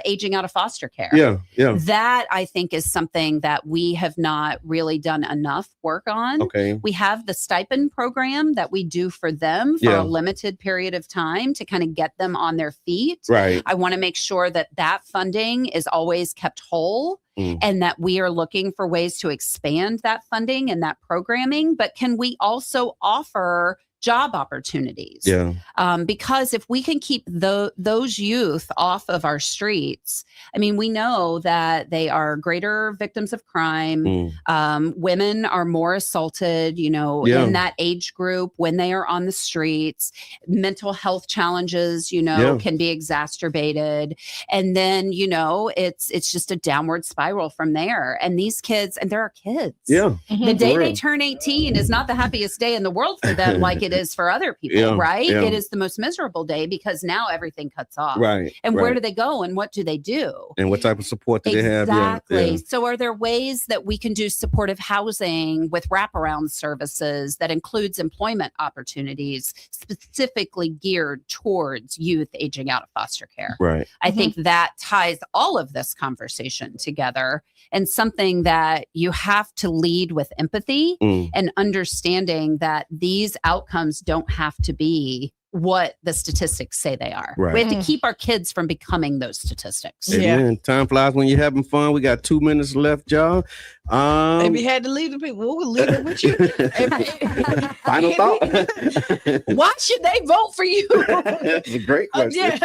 aging out of foster care. That I think is something that we have not really done enough work on. We have the stipend program that we do for them for a limited period of time to kind of get them on their feet. I want to make sure that funding is always kept whole. And that we are looking for ways to expand that funding and that programming. But can we also offer job opportunities? Because if we can keep those youth off of our streets, I mean, we know that they are greater victims of crime. Women are more assaulted, in that age group when they are on the streets. Mental health challenges, can be exacerbated. And then, it's just a downward spiral from there. And these kids, and there are kids. The day they turn 18 is not the happiest day in the world for them, like it is for other people, right? It is the most miserable day because now everything cuts off. And where do they go and what do they do? And what type of support do they have? Exactly. So are there ways that we can do supportive housing with wraparound services that includes employment opportunities specifically geared towards youth aging out of foster care? I think that ties all of this conversation together, and something that you have to lead with empathy and understanding that these outcomes don't have to be what the statistics say they are. We have to keep our kids from becoming those statistics. Time flies when you're having fun. We got 2 minutes left, y'all. Maybe had to leave the people. We'll leave it with you. Final thought. Why should they vote for you? That's a great question.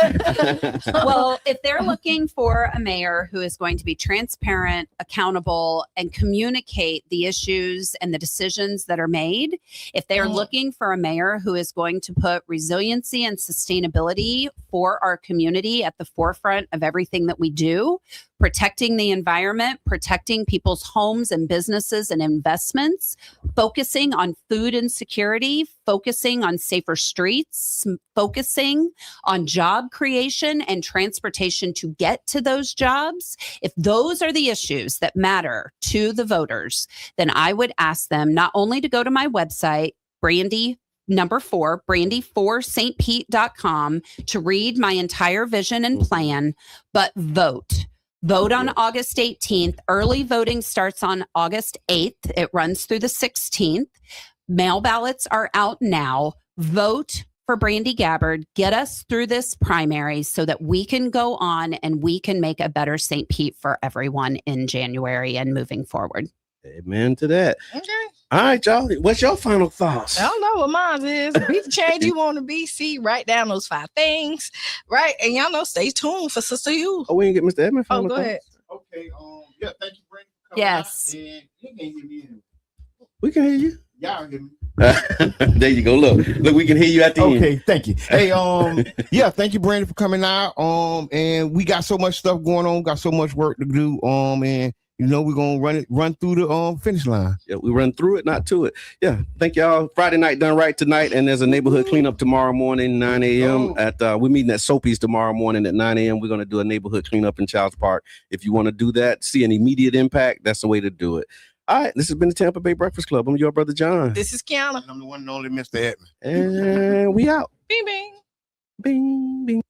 Well, if they're looking for a mayor who is going to be transparent, accountable, and communicate the issues and the decisions that are made, if they are looking for a mayor who is going to put resiliency and sustainability for our community at the forefront of everything that we do, protecting the environment, protecting people's homes and businesses and investments, focusing on food insecurity, focusing on safer streets, focusing on job creation and transportation to get to those jobs. If those are the issues that matter to the voters, then I would ask them not only to go to my website, Brandi4stpete.com, to read my entire vision and plan, but vote. Vote on August 18th. Early voting starts on August 8th. It runs through the 16th. Mail ballots are out now. Vote for Brandi Gabbard. Get us through this primary so that we can go on and we can make a better St. Pete for everyone in January and moving forward. Amen to that. All right, y'all. What's your final thoughts? I don't know what mine is. Be the change you want to be. See, write down those 5 things. Right. And y'all know, stay tuned for Sister You. Oh, we didn't get Mr. Edmund. Oh, go ahead. Okay. Thank you, Brandi. Yes. And you can hear me. We can hear you. Y'all hear me. There you go. Look, we can hear you at the end. Okay, thank you. Hey, yeah, thank you, Brandi, for coming out. And we got so much stuff going on, got so much work to do. And we're gonna run through the finish line. Yeah, we run through it, not to it. Yeah, thank y'all. Friday night done right tonight, and there's a neighborhood cleanup tomorrow morning, 9 a.m. We're meeting at Soapy's tomorrow morning at 9 a.m. We're gonna do a neighborhood cleanup in Childs Park. If you want to do that, see an immediate impact, that's the way to do it. All right, this has been the Tampa Bay Breakfast Club. I'm your brother John. This is Qiana. And I'm the one and only Mr. Edmund. And we out. Bing, bing. Bing, bing.